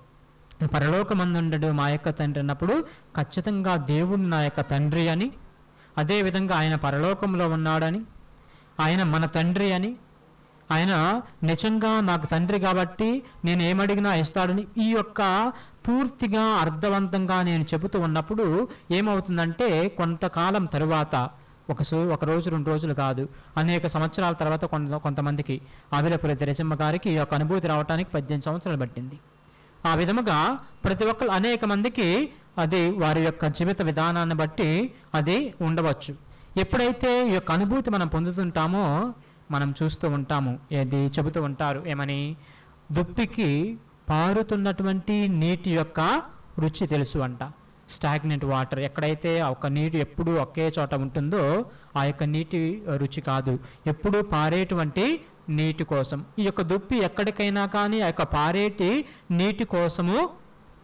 పరలోకమందుండడు మా యొక్క తండ్రి అన్నప్పుడు ఖచ్చితంగా దేవుడు నా యొక్క తండ్రి అని, అదేవిధంగా ఆయన పరలోకంలో ఉన్నాడని, ఆయన మన తండ్రి అని, ఆయన నిజంగా నాకు తండ్రి కాబట్టి నేను ఏమడిగినా ఇస్తాడని ఈ యొక్క పూర్తిగా అర్థవంతంగా నేను చెబుతూ ఉన్నప్పుడు ఏమవుతుందంటే కొంతకాలం తరువాత ఒక రోజు 2 రోజులు కాదు, అనేక సంవత్సరాల తర్వాత కొంతమందికి ఆవిలపురి తెరచమ్మ గారికి ఈ యొక్క అనుభూతి రావడానికి 18 సంవత్సరాలు పట్టింది. ఆ విధముగా ప్రతి ఒక్కరు అనేక మందికి అది వారి యొక్క జీవిత విధానాన్ని బట్టి అది ఉండవచ్చు. ఎప్పుడైతే ఈ యొక్క అనుభూతి మనం పొందుతుంటామో మనం చూస్తూ ఉంటాము, ఏది చెబుతూ ఉంటారు ఏమని, దుప్పికి పారుతున్నటువంటి నీటి యొక్క రుచి తెలుసు అంట. స్టాగ్నెంట్ వాటర్, ఎక్కడైతే ఒక నీటి ఎప్పుడు ఒకే చోట ఉంటుందో ఆ యొక్క నీటి రుచి కాదు, ఎప్పుడు పారేటువంటి నీటి కోసం. ఈ యొక్క దుప్పి ఎక్కడికైనా కానీ ఆ యొక్క పారేటి నీటి కోసము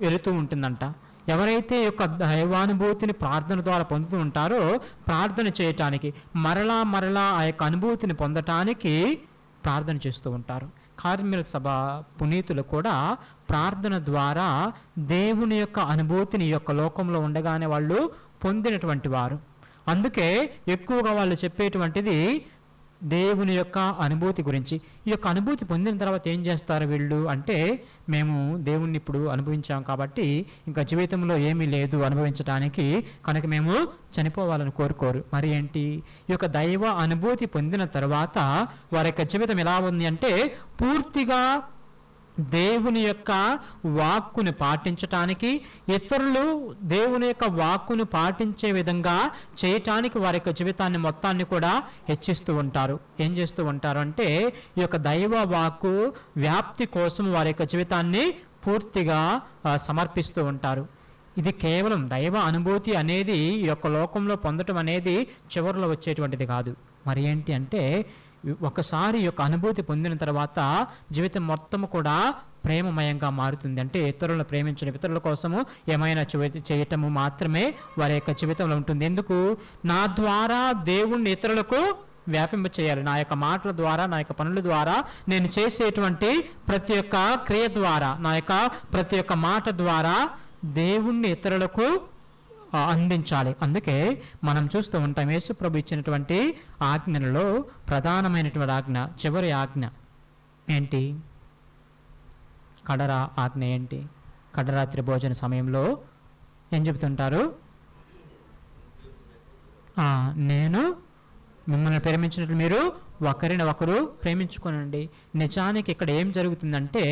వెళుతూ ఉంటుందంట. ఎవరైతే ఈ యొక్క దైవానుభూతిని ప్రార్థన ద్వారా పొందుతూ ఉంటారో ప్రార్థన చేయటానికి మరలా ఆ యొక్క అనుభూతిని పొందటానికి ప్రార్థన చేస్తూ ఉంటారు. కార్మెల్ సభ పునీతులు కూడా ప్రార్థన ద్వారా దేవుని యొక్క అనుభూతిని ఈ యొక్క లోకంలో ఉండగానే వాళ్ళు పొందినటువంటి వారు. అందుకే ఎక్కువగా వాళ్ళు చెప్పేటువంటిది దేవుని యొక్క అనుభూతి గురించి. ఈ యొక్క అనుభూతి పొందిన తర్వాత ఏం చేస్తారు వీళ్ళు అంటే, మేము దేవుణ్ణి ఇప్పుడు అనుభవించాం కాబట్టి ఇంకా జీవితంలో ఏమీ లేదు అనుభవించడానికి, కనుక మేము చనిపోవాలని కోరుకోరు. మరి ఏంటి, ఈ యొక్క దైవ అనుభూతి పొందిన తర్వాత వారి యొక్క జీవితం ఎలా ఉంది అంటే పూర్తిగా దేవుని యొక్క వాక్కును పాటించటానికి, ఇతరులు దేవుని యొక్క వాక్కును పాటించే విధంగా చేయటానికి వారి యొక్క జీవితాన్ని మొత్తాన్ని కూడా హెచ్చిస్తూ ఉంటారు. ఏం చేస్తూ ఉంటారు అంటే ఈ యొక్క దైవ వాక్కు వ్యాప్తి కోసం వారి యొక్క జీవితాన్ని పూర్తిగా సమర్పిస్తూ ఉంటారు. ఇది కేవలం దైవ అనుభూతి అనేది ఈ యొక్క లోకంలో పొందటం అనేది చివరిలో వచ్చేటువంటిది కాదు. మరి ఏంటి అంటే ఒకసారి ఈ యొక్క అనుభూతి పొందిన తర్వాత జీవితం మొత్తము కూడా ప్రేమమయంగా మారుతుంది. అంటే ఇతరులను ప్రేమించడం, ఇతరుల కోసము ఏమైనా చేయటము మాత్రమే వారి యొక్క జీవితంలో ఉంటుంది. ఎందుకు, నా ద్వారా దేవుణ్ణి ఇతరులకు వ్యాపింప చేయాలి. నా యొక్క మాటల ద్వారా, నా యొక్క పనుల ద్వారా, నేను చేసేటువంటి ప్రతి ఒక్క క్రియ ద్వారా, నా యొక్క ప్రతి ఒక్క మాట ద్వారా దేవుణ్ణి ఇతరులకు అందించాలి. అందుకే మనం చూస్తూ ఉంటాం యేసు ప్రభు ఇచ్చినటువంటి ఆజ్ఞలలో ప్రధానమైనటువంటి ఆజ్ఞ, చివరి ఆజ్ఞ ఏంటి, కడరా ఆజ్ఞ ఏంటి? కడరాత్రి భోజన సమయంలో ఏం చెబుతుంటారు, నేను మిమ్మల్ని ప్రేమించినట్లు మీరు ఒకరిని ఒకరు ప్రేమించుకోనండి. నిజానికి ఇక్కడ ఏం జరుగుతుందంటే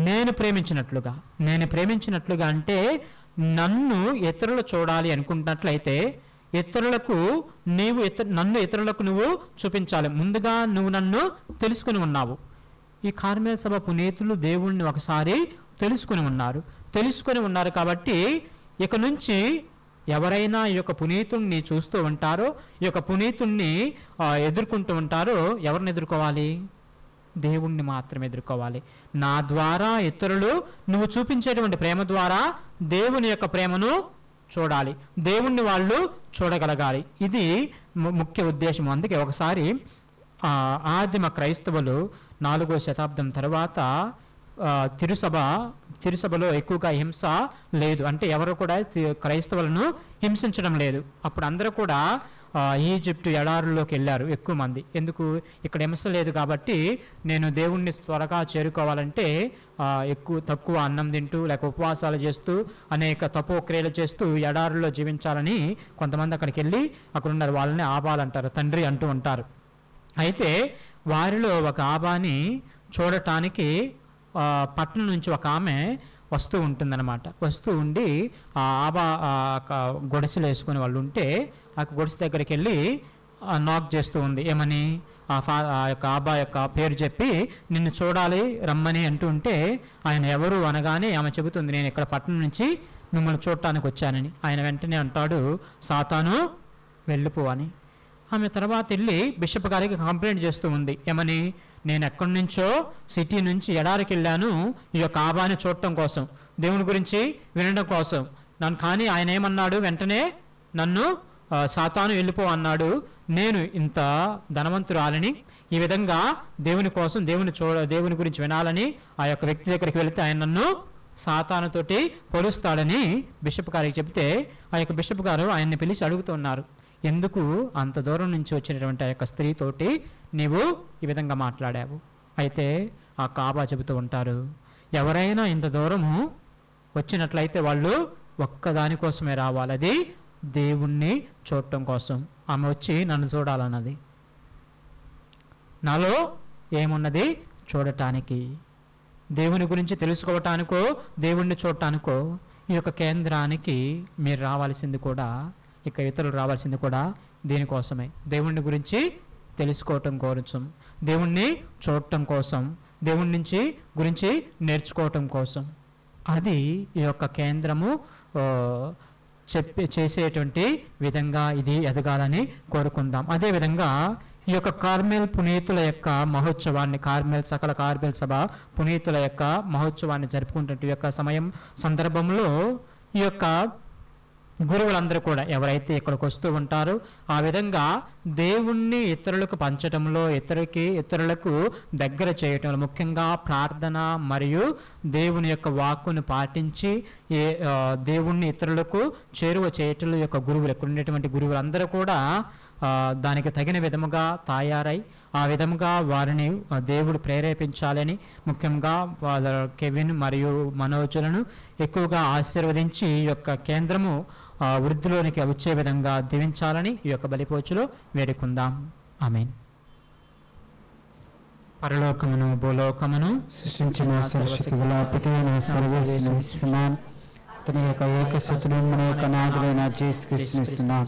నేను ప్రేమించినట్లుగా అంటే నన్ను ఇతరులు చూడాలి అనుకుంటున్నట్లయితే ఇతరులకు నన్ను ఇతరులకు నువ్వు చూపించాలి. ముందుగా నువ్వు నన్ను తెలుసుకుని ఉన్నావు. ఈ కార్మెల్ సభ పునీతులు దేవుణ్ణి ఒకసారి తెలుసుకుని ఉన్నారు కాబట్టి ఇక నుంచి ఎవరైనా ఈ యొక్క పునీతుణ్ణి చూస్తూ ఉంటారో, ఈ యొక్క పునీతుణ్ణి ఎదుర్కొంటూ ఉంటారో, ఎవరిని ఎదుర్కోవాలి? దేవుణ్ణి మాత్రమే ఎదుర్కోవాలి. నా ద్వారా ఇతరులు నువ్వు చూపించేటువంటి ప్రేమ ద్వారా దేవుని యొక్క ప్రేమను చూడాలి, దేవుణ్ణి వాళ్ళు చూడగలగాలి. ఇది ముఖ్య ఉద్దేశం. అందుకే ఒకసారి ఆదిమ క్రైస్తవులు 4వ శతాబ్దం తర్వాత తిరుసభలో ఎక్కువగా హింస లేదు, అంటే ఎవరు కూడా క్రైస్తవులను హింసించడం లేదు. అప్పుడు అందరూ కూడా ఈజిప్టు ఎడారుల్లోకి వెళ్ళారు ఎక్కువ మంది. ఎందుకు? ఇక్కడ హింస లేదు కాబట్టి నేను దేవుణ్ణి త్వరగా చేరుకోవాలంటే తక్కువ అన్నం తింటూ లేక ఉపవాసాలు చేస్తూ అనేక తపోక్రియలు చేస్తూ ఎడారుల్లో జీవించాలని కొంతమంది అక్కడికి వెళ్ళి అక్కడ ఉన్నారు. వాళ్ళని ఆబాలంటారు, తండ్రి అంటూ ఉంటారు. అయితే వారిలో ఒక ఆబాని చూడటానికి పట్టణం నుంచి ఒక ఆమె వస్తూ ఉంటుందన్నమాట. వస్తూ ఉండి ఆ ఆబా గొడసలు వేసుకునే వాళ్ళు ఉంటే ఆ గొడస దగ్గరికి వెళ్ళి నాక్ చేస్తూ ఉంది. ఏమని? ఆ యొక్క ఆబా యొక్క పేరు చెప్పి నిన్ను చూడాలి రమ్మని అంటూ ఉంటే ఆయన ఎవరు అనగానే ఆమె చెబుతుంది, నేను ఇక్కడ పట్టణం నుంచి మిమ్మల్ని చూడటానికి వచ్చానని. ఆయన వెంటనే అంటాడు, సాతాను వెళ్ళిపో అని. ఆమె తర్వాత వెళ్ళి బిషప్ గారికి కంప్లైంట్ చేస్తూ ఉంది. ఏమని? నేను ఎక్కడి నుంచో సిటీ నుంచి ఎడారికి వెళ్ళాను ఈ యొక్క ఆబాని చూడటం కోసం, దేవుని గురించి వినడం కోసం. కానీ ఆయన ఏమన్నాడు? వెంటనే నన్ను సాతాను వెళ్ళిపో అన్నాడు. నేను ఇంత ధనవంతురాలని ఈ విధంగా దేవుని కోసం దేవుని గురించి వినాలని ఆ యొక్క వ్యక్తి దగ్గరికి వెళితే ఆయన నన్ను సాతానుతోటి పోలుస్తాడని బిషప్ గారికి చెప్తే ఆ యొక్క బిషప్ గారు ఆయన్ని పిలిచి అడుగుతున్నారు, ఎందుకు అంత దూరం నుంచి వచ్చినటువంటి ఆ యొక్క స్త్రీతోటి నీవు ఈ విధంగా మాట్లాడావు? అయితే ఆ కాబా చెబుతూ ఉంటారు, ఎవరైనా ఇంత దూరము వచ్చినట్లయితే వాళ్ళు ఒక్కదానికోసమే రావాలి, అది దేవుణ్ణి చూడటం కోసం. ఆమె వచ్చి నన్ను చూడాలన్నది. నాలో ఏమున్నది? చూడటానికి, దేవుని గురించి తెలుసుకోవటానికో దేవుణ్ణి చూడటానికో ఈ యొక్క కేంద్రానికి మీరు రావాల్సింది కూడా, ఇక ఇతరులు రావాల్సింది కూడా దీనికోసమే. దేవుణ్ణి గురించి తెలుసుకోవటం కోసం, దేవుణ్ణి చూడటం కోసం, దేవుడి నుంచి గురించి నేర్చుకోవటం కోసం. అది ఈ యొక్క కేంద్రము చేసేటువంటి విధంగా ఇది ఎదగాలని కోరుకుందాం. అదేవిధంగా ఈ యొక్క కార్మెల్ పునీతుల యొక్క మహోత్సవాన్ని, సకల కార్మెల్ సభ పునీతుల యొక్క మహోత్సవాన్ని జరుపుకుంటున్న యొక్క సందర్భంలో ఈ యొక్క గురువులందరూ కూడా ఎవరైతే ఇక్కడికి వస్తూ ఉంటారో ఆ విధంగా దేవుణ్ణి ఇతరులకు పంచటంలో, ఇతరులకు దగ్గర చేయటంలో, ముఖ్యంగా ప్రార్థన మరియు దేవుని యొక్క వాక్కును పాటించి దేవుణ్ణి ఇతరులకు చేరువ చేయటంలో యొక్క గురువులు, ఇక్కడ ఉండేటువంటి గురువులందరూ కూడా దానికి తగిన విధముగా తయారై ఆ విధముగా వారిని దేవుడు ప్రేరేపించాలని, ముఖ్యంగా కెవిన్ మరియు మనోజులను ఎక్కువగా ఆశీర్వదించి ఈ యొక్క కేంద్రము వృద్ధిలోనికి వచ్చే విధంగా దీవించాలని ఈ యొక్క బలిపోచులో వేడుకుందాం. ఆమేన్. పరలోకమును భూలోకమును సృష్టించిన సర్వశక్తిగల పితైన సర్వేశ్వరుని అతని యొక్క ఏకసుతుడు మన యొక్క నాథుడైన యేసుక్రీస్తుని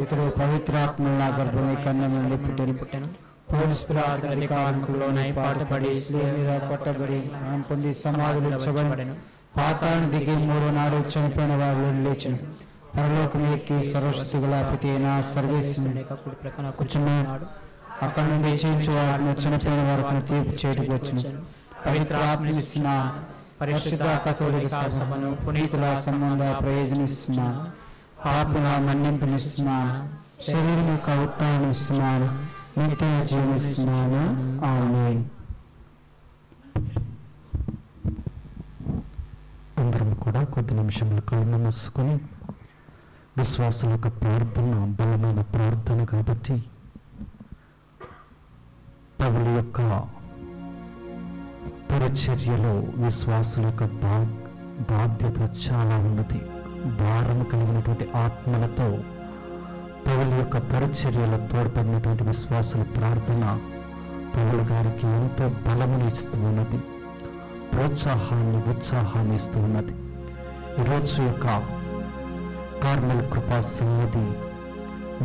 ఇతడు పవిత్రాత్మల గర్భమే కన్య నుండి పుట్టెను. పోలీసు అధికారంలో పాటుపడి మీద కొట్టబడి మనం పొంది సమాధులు ఇచ్చబడెను. పాతాళాన్ని దిగి మూడో నాడు చనిపోయిన వారు లేచెను. పరలోకం ఎక్కి సర్వశక్తిగల పితైన సర్వేశ్వరుని కూర్చున్నాడు. అక్కడ నుండి చేయించు వారిని చనిపోయిన వారికి తీర్పు చేయటకు వచ్చును. పవిత్రాత్మ పరిశుద్ధ కథోలిక సభను పునీతుల సంబంధ ప్రయోజనిస్తున్నాను. పాపుల మన్నింపునిస్తున్నాను. శరీరం యొక్క ఉత్థానం ఇస్తున్నాను. నిత్య జీవనిస్తున్నాను. ఆమేన్. అందరం కూడా కొద్ది నిమిషంలో కళ్ళు మూసుకొని విశ్వాసుల యొక్క ప్రార్థన బలమైన ప్రార్థన కాబట్టి పౌలు యొక్క పరిచర్యలో విశ్వాసుల యొక్క బాధ్యత చాలా ఉన్నది. భారము కలిగినటువంటి ఆత్మలతో పౌలు యొక్క పరిచర్యలో తోడ్పడినటువంటి విశ్వాసుల ప్రార్థన పౌలు గారికి ఎంతో బలమును ఇస్తూ ఉన్నది, ప్రోత్సాహాన్ని ఉత్సాహాన్ని ఇస్తూ ఉన్నది. ఈరోజు యొక్క కార్మెల్ కృపా సన్నిధి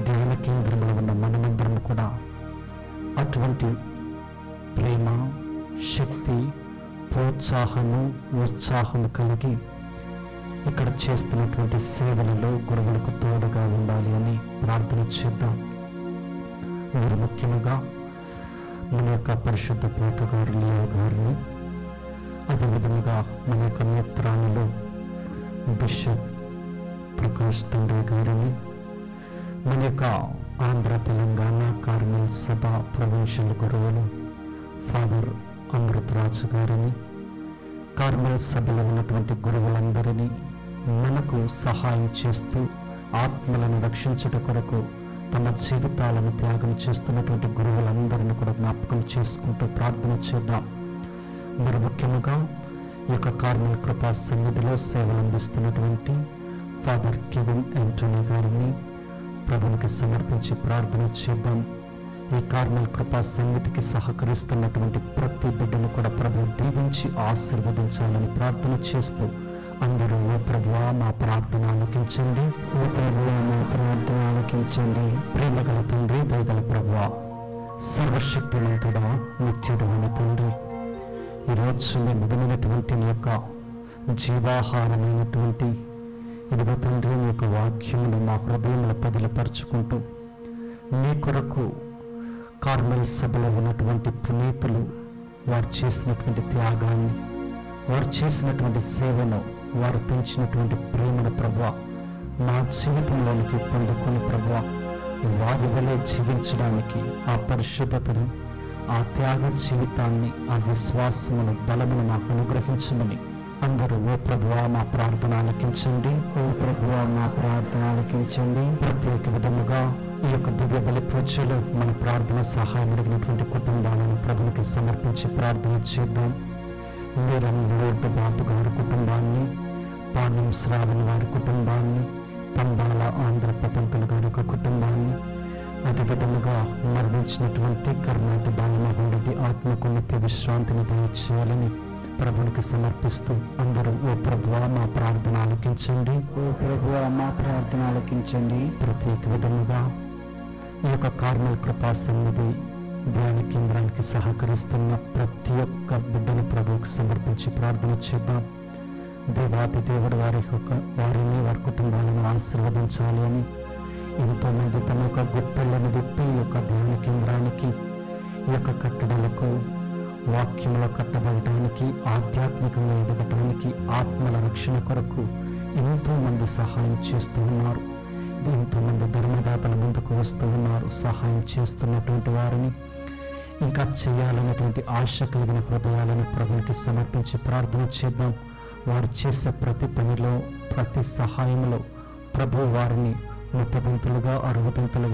ధ్యాన కేంద్రంలో ఉన్న మనమందరం కూడా అటువంటి ప్రేమ, శక్తి, ప్రోత్సాహము, ఉత్సాహము కలిగి ఇక్కడ చేస్తున్నటువంటి సేవలలో గురువులకు తోడుగా ఉండాలి అని ప్రార్థన చేద్దాం. మీరు ముఖ్యంగా మన యొక్క పరిశుద్ధ పేట గారు లియో గారిని, అదేవిధంగా మన యొక్క నేత్రాలలో బిషప్ ప్రకాష్ తండ్రి గారిని, మన యొక్క ఆంధ్ర తెలంగాణ కార్మెల్ సభ ప్రొవిన్షియల్ గురువులు ఫాదర్ అమృతరాజు గారిని, కార్మెల్ సభలో ఉన్నటువంటి గురువులందరినీ మనకు సహాయం చేస్తూ ఆత్మలను రక్షించుట కొరకు తమ జీవితాలను త్యాగం చేస్తున్నటువంటి గురువులందరినీ కూడా జ్ఞాపకం చేసుకుంటూ ప్రార్థన చేద్దాం. మరి ముఖ్యంగా ఈ యొక్క కార్మెల్ కృపా సన్నిధిలో సేవలు అందిస్తున్నటువంటి ఫాదర్ కెవిన్ యాంటోనీ గారిని ప్రభునికి సమర్పించి ప్రార్థన చేద్దాం. ఈ కార్మెల్ కృపా సన్నిధికి సహకరిస్తున్నటువంటి ప్రతి బిడ్డను కూడా ప్రభువు దీవించి ఆశీర్వదించాలని ప్రార్థన చేస్తూ అందరూ ఓ ప్రభువా మా ప్రార్థన ఆలకించండి, ఓ ప్రభువా మా ప్రార్థన ఆలకించండి. ప్రేమగల తండ్రి, దయగల ప్రభువా, సర్వశక్తివంతుడా, నిత్యుడు అయిన తండ్రి, ఈరోజు మేము వినటువంటి నీ యొక్క జీవాహారమైనటువంటి ఇదిగో తండ్రి నీ యొక్క వాక్యమును మా హృదయంలో పదిలపరుచుకుంటూ నీ కొరకు కార్మెల్ సభలో ఉన్నటువంటి పునీతులు వారు చేసినటువంటి త్యాగాన్ని, వారు చేసినటువంటి సేవను, వారు పెంచినటువంటి ప్రేమను ప్రభువా మా జీవితంలోనికి పొందుకుని ప్రభువా వారి వలె జీవించడానికి ఆ పరిశుద్ధతను, ఆ త్యాగ జీవితాన్ని, ఆ విశ్వాసమును, బలమును మాకు అనుగ్రహించమని అందరూ ఓ ప్రభువా మా ప్రార్థన ఆలకించండి, ఓ ప్రభువా మా ప్రార్థన ఆలకించండి. ప్రత్యేక విధముగా ఈ యొక్క దివ్య బలి పూజలో మన ప్రార్థన సహాయం అడిగినటువంటి కుటుంబాలను ప్రభునికి సమర్పించి ప్రార్థన చేద్దాం. నీరం లోర్డు బాబు గారి కుటుంబాన్ని, పాణ్యం శ్రావణ్ వారి కుటుంబాన్ని, తంబాల ఆంధ్ర పతంకులు గారి యొక్క కుటుంబాన్ని, అదేవిధముగా మరణించినటువంటి కర్ణాటి బాలమోహన్ రెడ్డి ఆత్మకు నిత్య విశ్రాంతిని దయచేయాలని ప్రభునికి సమర్పిస్తూ అందరూ ఓ ప్రభువా మా ప్రార్థన ఆలకించండి, ఓ ప్రభువా మా ప్రార్థన ఆలకించండి. ప్రత్యేక విధముగా ఈ యొక్క కార్మెల్ కృపా సన్నిధి ధ్యాన కేంద్రానికి సహకరిస్తున్న ప్రతి ఒక్క బిడ్డను ప్రభువుకు సమర్పించి ప్రార్థన చేద్దాం. దేవాది దేవుడు వారిని వారి కుటుంబాలను ఆశీర్వదించాలి అని ఎంతోమంది తమ యొక్క గుప్పెళ్లను విప్పి ఈ యొక్క ధ్యాన కేంద్రానికి, ఈ యొక్క కట్టడలకు, వాక్యంలో కట్టబడటానికి, ఆధ్యాత్మికంగా ఎదగటానికి, ఆత్మల రక్షణ కొరకు ఎంతోమంది సహాయం చేస్తూ ఉన్నారు. ఎంతోమంది ధర్మదాతల ముందుకు వస్తూ ఉన్నారు. సహాయం చేస్తున్నటువంటి వారిని, ఇంకా చేయాలనేటువంటి ఆశ కలిగిన హృదయాలను ప్రభునికి సమర్పించి ప్రార్థన చేద్దాం. వారు చేసే ప్రతి పనిలో, ప్రతి సహాయంలో ప్రభు వారిని 30 60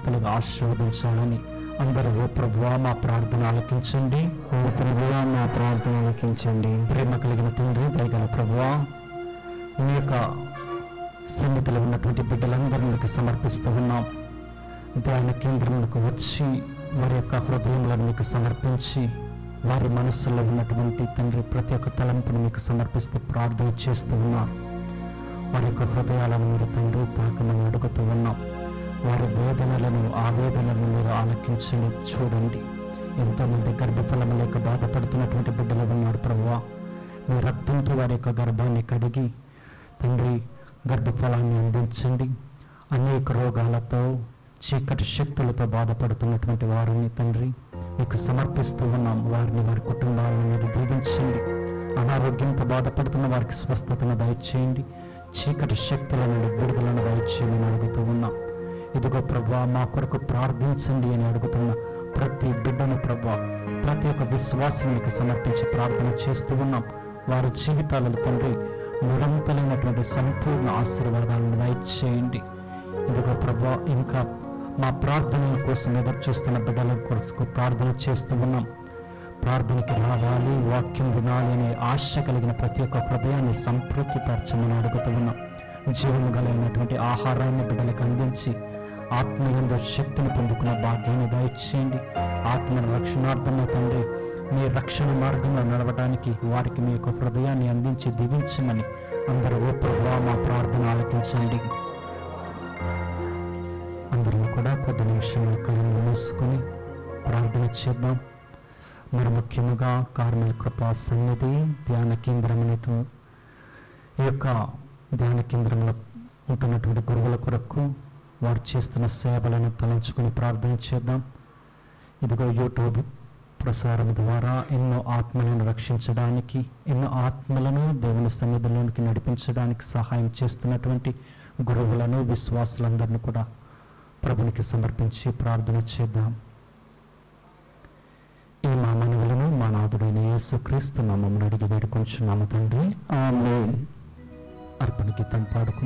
100 ఆశీర్వదించాలని అందరూ ఓ ప్రభువా మా ప్రార్థన ఆలకించండి, ఓ ప్రభువా మా ప్రార్థన ఆలకించండి. ప్రేమ కలిగిన తండ్రి, దయగల ప్రభువా, మీ యొక్క సన్నిధిలో ఉన్నటువంటి బిడ్డలందరికీ సమర్పిస్తూ ఉన్నాం. ధ్యాన కేంద్రములకు వచ్చి వారి యొక్క హృదయములను మీకు సమర్పించి వారి మనస్సులో ఉన్నటువంటి తండ్రి ప్రతి ఒక్క తలంపును మీకు సమర్పిస్తూ ప్రార్థన చేస్తూ ఉన్నారు. వారి యొక్క హృదయాలను మీరు తండ్రి తాకమని అడుగుతూ ఉన్నాం. వారి వేదనలను, ఆవేదనలను మీరు ఆలకించని చూడండి. ఎంతోమంది గర్భఫలం లేక బాధపడుతున్నటువంటి బిడ్డలు ఉన్నారు ప్రభువా. మీ రక్తంతో వారి యొక్క గర్భాన్ని కడిగి తండ్రి గర్భఫలాన్ని అందించండి. అనేక రోగాలతో, చీకటి శక్తులతో బాధపడుతున్నటువంటి వారిని తండ్రి మీకు సమర్పిస్తూ ఉన్నాం. వారిని, వారి కుటుంబాలను మీరు దీవించండి. అనారోగ్యంతో బాధపడుతున్న వారికి స్వస్థతను దయచేయండి. చీకటి శక్తుల నుండి విడుదలను దయచేయమని అడుగుతూ ఉన్నాం. ఇదిగో ప్రభువా మా కొరకు ప్రార్థించండి అని అడుగుతున్న ప్రతి బిడ్డను ప్రభువా, ప్రతి ఒక్క విశ్వాసం మీకు సమర్పించి ప్రార్థన చేస్తూ ఉన్నాం. వారి జీవితాలను తండ్రి నిరంతరమైనటువంటి సంపూర్ణ ఆశీర్వాదాలను దయచేయండి. ఇదిగో ప్రభువా ఇంకా మా ప్రార్థనల కోసం ఎదురు చూస్తున్న బిడ్డల కొరకు ప్రార్థన చేస్తూ ఉన్నాం. ప్రార్థనకి రావాలి, వాక్యం వినాలి అనే ఆశ కలిగిన ప్రతి ఒక్క హృదయాన్ని సంతృప్తిపరచమని అడుగుతూ ఉన్నాం. జీవము కలిగినటువంటి ఆహారాన్ని బిడ్డలకు అందించి ఆత్మయందు శక్తిని పొందుకున్న భాగ్యాన్ని దయచేయండి. ఆత్మ రక్షణార్థంలో తండ్రి మీ రక్షణ మార్గంలో నడవడానికి వారికి మీ యొక్క హృదయాన్ని అందించి దీవించమని అందరూ ఓ ప్రభువా మా ప్రార్థన ఆలకించండి. అందరూ కూడా కొద్ది నిమిషంలో కళ్ళు మూసుకొని ప్రార్థన చేద్దాం. మరి ముఖ్యముగా కార్మెల్ కృపా సన్నిధి ధ్యాన కేంద్రం ఈ యొక్క ధ్యాన కేంద్రంలో ఉంటున్నటువంటి గురువుల కొరకు వారు చేస్తున్న సేవలను తలంచుకొని ప్రార్థన చేద్దాం. ఇదిగో యూట్యూబ్ ప్రసారం ద్వారా ఎన్నో ఆత్మలను రక్షించడానికి, ఎన్నో ఆత్మలను దేవుని సన్నిధిలోనికి నడిపించడానికి సహాయం చేస్తున్నటువంటి గురువులను, విశ్వాసులందరినీ కూడా ప్రభునికి సమర్పించి ప్రార్థన చేద్దాం. ఈ మా మనవులను మా నాథుడైన యేసుక్రీస్తు నామమున అడిగి వేడుకొంచున్నాము తండ్రి. ఆమేన్. అర్పణ గీతం పాడుకు.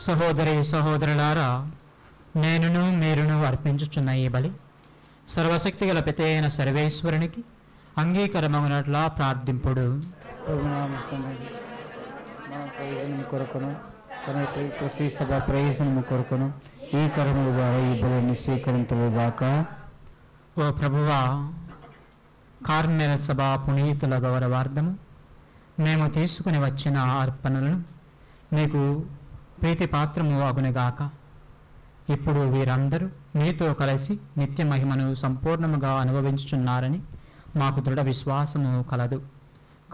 సహోదరి సహోదరులారా, నేనును మీరును అర్పించుచున్న ఈ బలి సర్వశక్తి గల పిత అయిన సర్వేశ్వరునికి అంగీకారమగునట్లా ప్రార్థింపుడు. మన ప్రయోజనం కొరకును తన ప్రీత శ్రీ సభ ప్రయోజనం కొరకును ఈ కర్మల ద్వారా ఈ బలిని స్వీకరింతులుగాక. ఓ ప్రభువా, కార్మెల్ సభ పునీతుల గౌరవార్థము మేము తీసుకుని వచ్చిన అర్పణలను నీకు ప్రీతి పాత్రము అగునుగాక. ఇప్పుడు వీరందరూ నీతో కలిసి నిత్య మహిమను సంపూర్ణముగా అనుభవించుచున్నారని మాకు దృఢ విశ్వాసము కలదు.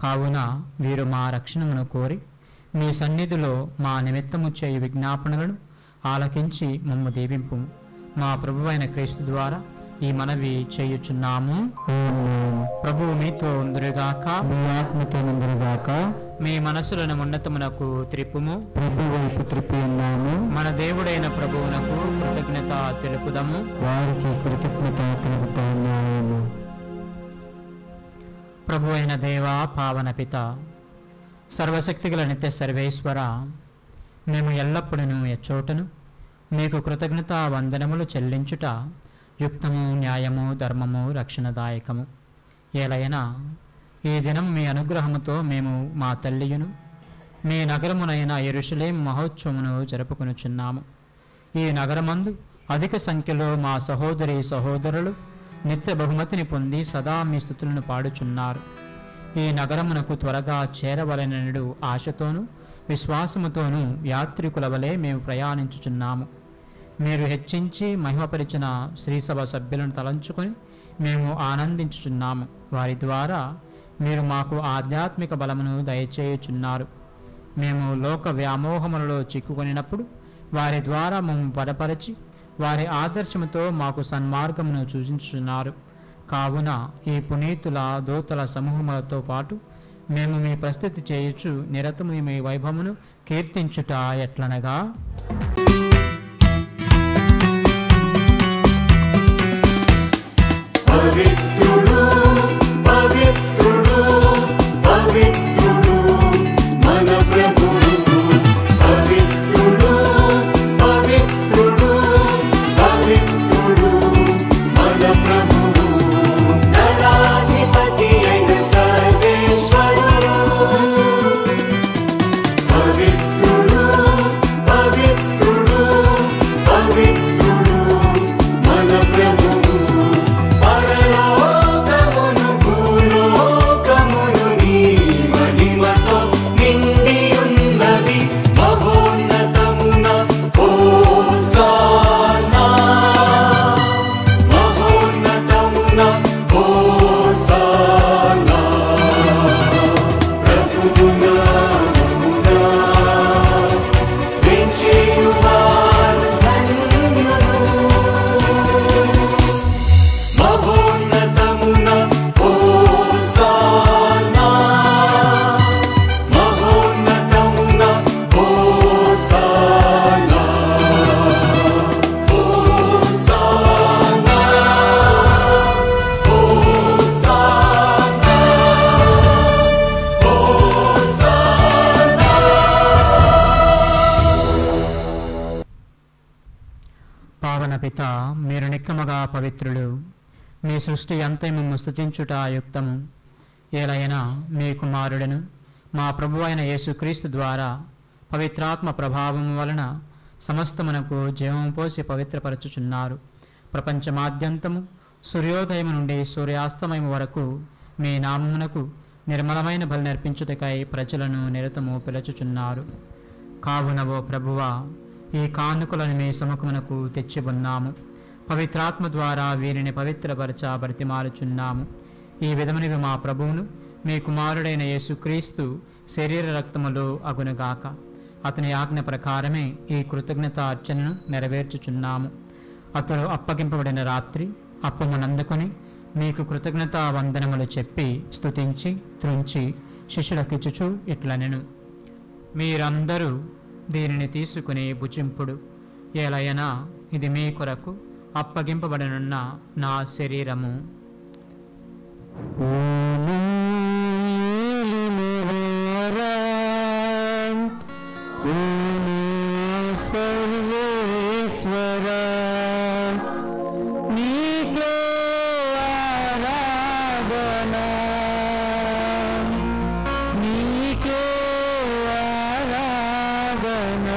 కావున వీరు మా రక్షణను కోరి మీ సన్నిధిలో మా నిమిత్తము చేయు విజ్ఞాపనలను ఆలకించి మమ్ము దీవింపు. మా ప్రభువైన క్రీస్తు ద్వారా ఈ మనవి చేయుచున్నాము. ప్రభువు మీతో ఉందురుగాక, మీ ఆత్మతో ఉందురుగాక. మీ మనసులను ఉన్నతమునకు త్రిప్పుము. ప్రభు వైపు త్రిప్పి ఉన్నాము. మన దేవుడైన ప్రభువునకు కృతజ్ఞత తెలుపుదము. వారికి కృతజ్ఞత తెలుపుతా ఉన్నాము. ప్రభు అయిన దేవ, పావన పిత, సర్వశక్తిగల నిత్య సర్వేశ్వర, మేము ఎల్లప్పుడూ ఎచ్చోటను మీకు కృతజ్ఞత వందనములు చెల్లించుట యుక్తము, న్యాయము, ధర్మము, రక్షణదాయకము. ఏలైనా ఈ దినం మీ అనుగ్రహముతో మేము మా తల్లియును మీ నగరమునైన యెరూషలేము మహోత్సవమును జరుపుకొనుచున్నాము. ఈ నగరమందు అధిక సంఖ్యలో మా సహోదరి సహోదరులు నిత్య బహుమతిని పొంది సదా మీ స్తుతులను పాడుచున్నారు. ఈ నగరమునకు త్వరగా చేరవలనడు ఆశతోనూ విశ్వాసముతోనూ యాత్రికుల వలె మేము ప్రయాణించుచున్నాము. మీరు హెచ్చించి మహిమపరిచిన శ్రీసభ సభ్యులను తలంచుకొని మేము ఆనందించుచున్నాము. వారి ద్వారా మీరు మాకు ఆధ్యాత్మిక బలమును దయచేయుచున్నారు. మేము లోక వ్యామోహములలో చిక్కుకొనినప్పుడు వారి ద్వారా మమ్ము బలపరిచి వారి ఆదర్శముతో మాకు సన్మార్గమును సూచించుచున్నారు. కావున ఈ పునీతుల దూతల సమూహములతో పాటు మేము మీ ప్రస్తుతి చేయుచు నిరతము మీ వైభవమును కీర్తించుట ఎట్లనగా, పవిత్రుడు పవిత్రుడు పవిత్రుడు మన ప్రభువు, పవిత్రుడు పవిత్రుడు పవిత్రుడు మన ప్రభువు, దళాధిపతి అయిన సర్వేశ్వరుడు, పవిత్రుడు పవిత్రుడు పవిత్రుడు మన ప్రభువు, పరలోక మీరు నిక్కమగా పవిత్రులు, మీ సృష్టి అంతయము స్తుతించుట యుక్తము. ఏలైనా మీ కుమారుడను మా ప్రభు అయిన యేసుక్రీస్తు ద్వారా పవిత్రాత్మ ప్రభావం వలన సమస్తమునకు జీవం పోసి పవిత్రపరచుచున్నారు. ప్రపంచమాద్యంతము సూర్యోదయం నుండి సూర్యాస్తమయం వరకు మీ నామమునకు నిర్మలమైన బలి నర్పించుటకై ప్రజలను నిరతము పిలుచుచున్నారు. కావున ఓ ప్రభువా, ఈ కానుకలను మీ సముఖమునకు తెచ్చి ఉన్నాము. పవిత్రాత్మ ద్వారా వీరిని పవిత్రపరచ బ్రతిమాలుచున్నాము. ఈ విధమునివి మా ప్రభువును మీ కుమారుడైన యేసుక్రీస్తు శరీర రక్తములు అగునుగాక. అతని ఆజ్ఞ ప్రకారమే ఈ కృతజ్ఞత అర్చనను నెరవేర్చుచున్నాము. అతడు అప్పగింపబడిన రాత్రి అప్పమునందుకొని మీకు కృతజ్ఞతా వందనములు చెప్పి స్తుతించి త్రుంచి శిష్యులకిచ్చుచు ఇట్లనెను: మీరందరూ దీనిని తీసుకుని భుజింపుడు. ఏలయనా ఇది మీ కొరకు అప్పగింపబడనున్న నా శరీరము. సర్వేశ్వరా నీకే ఆరాధన, నీకే ఆరాధన.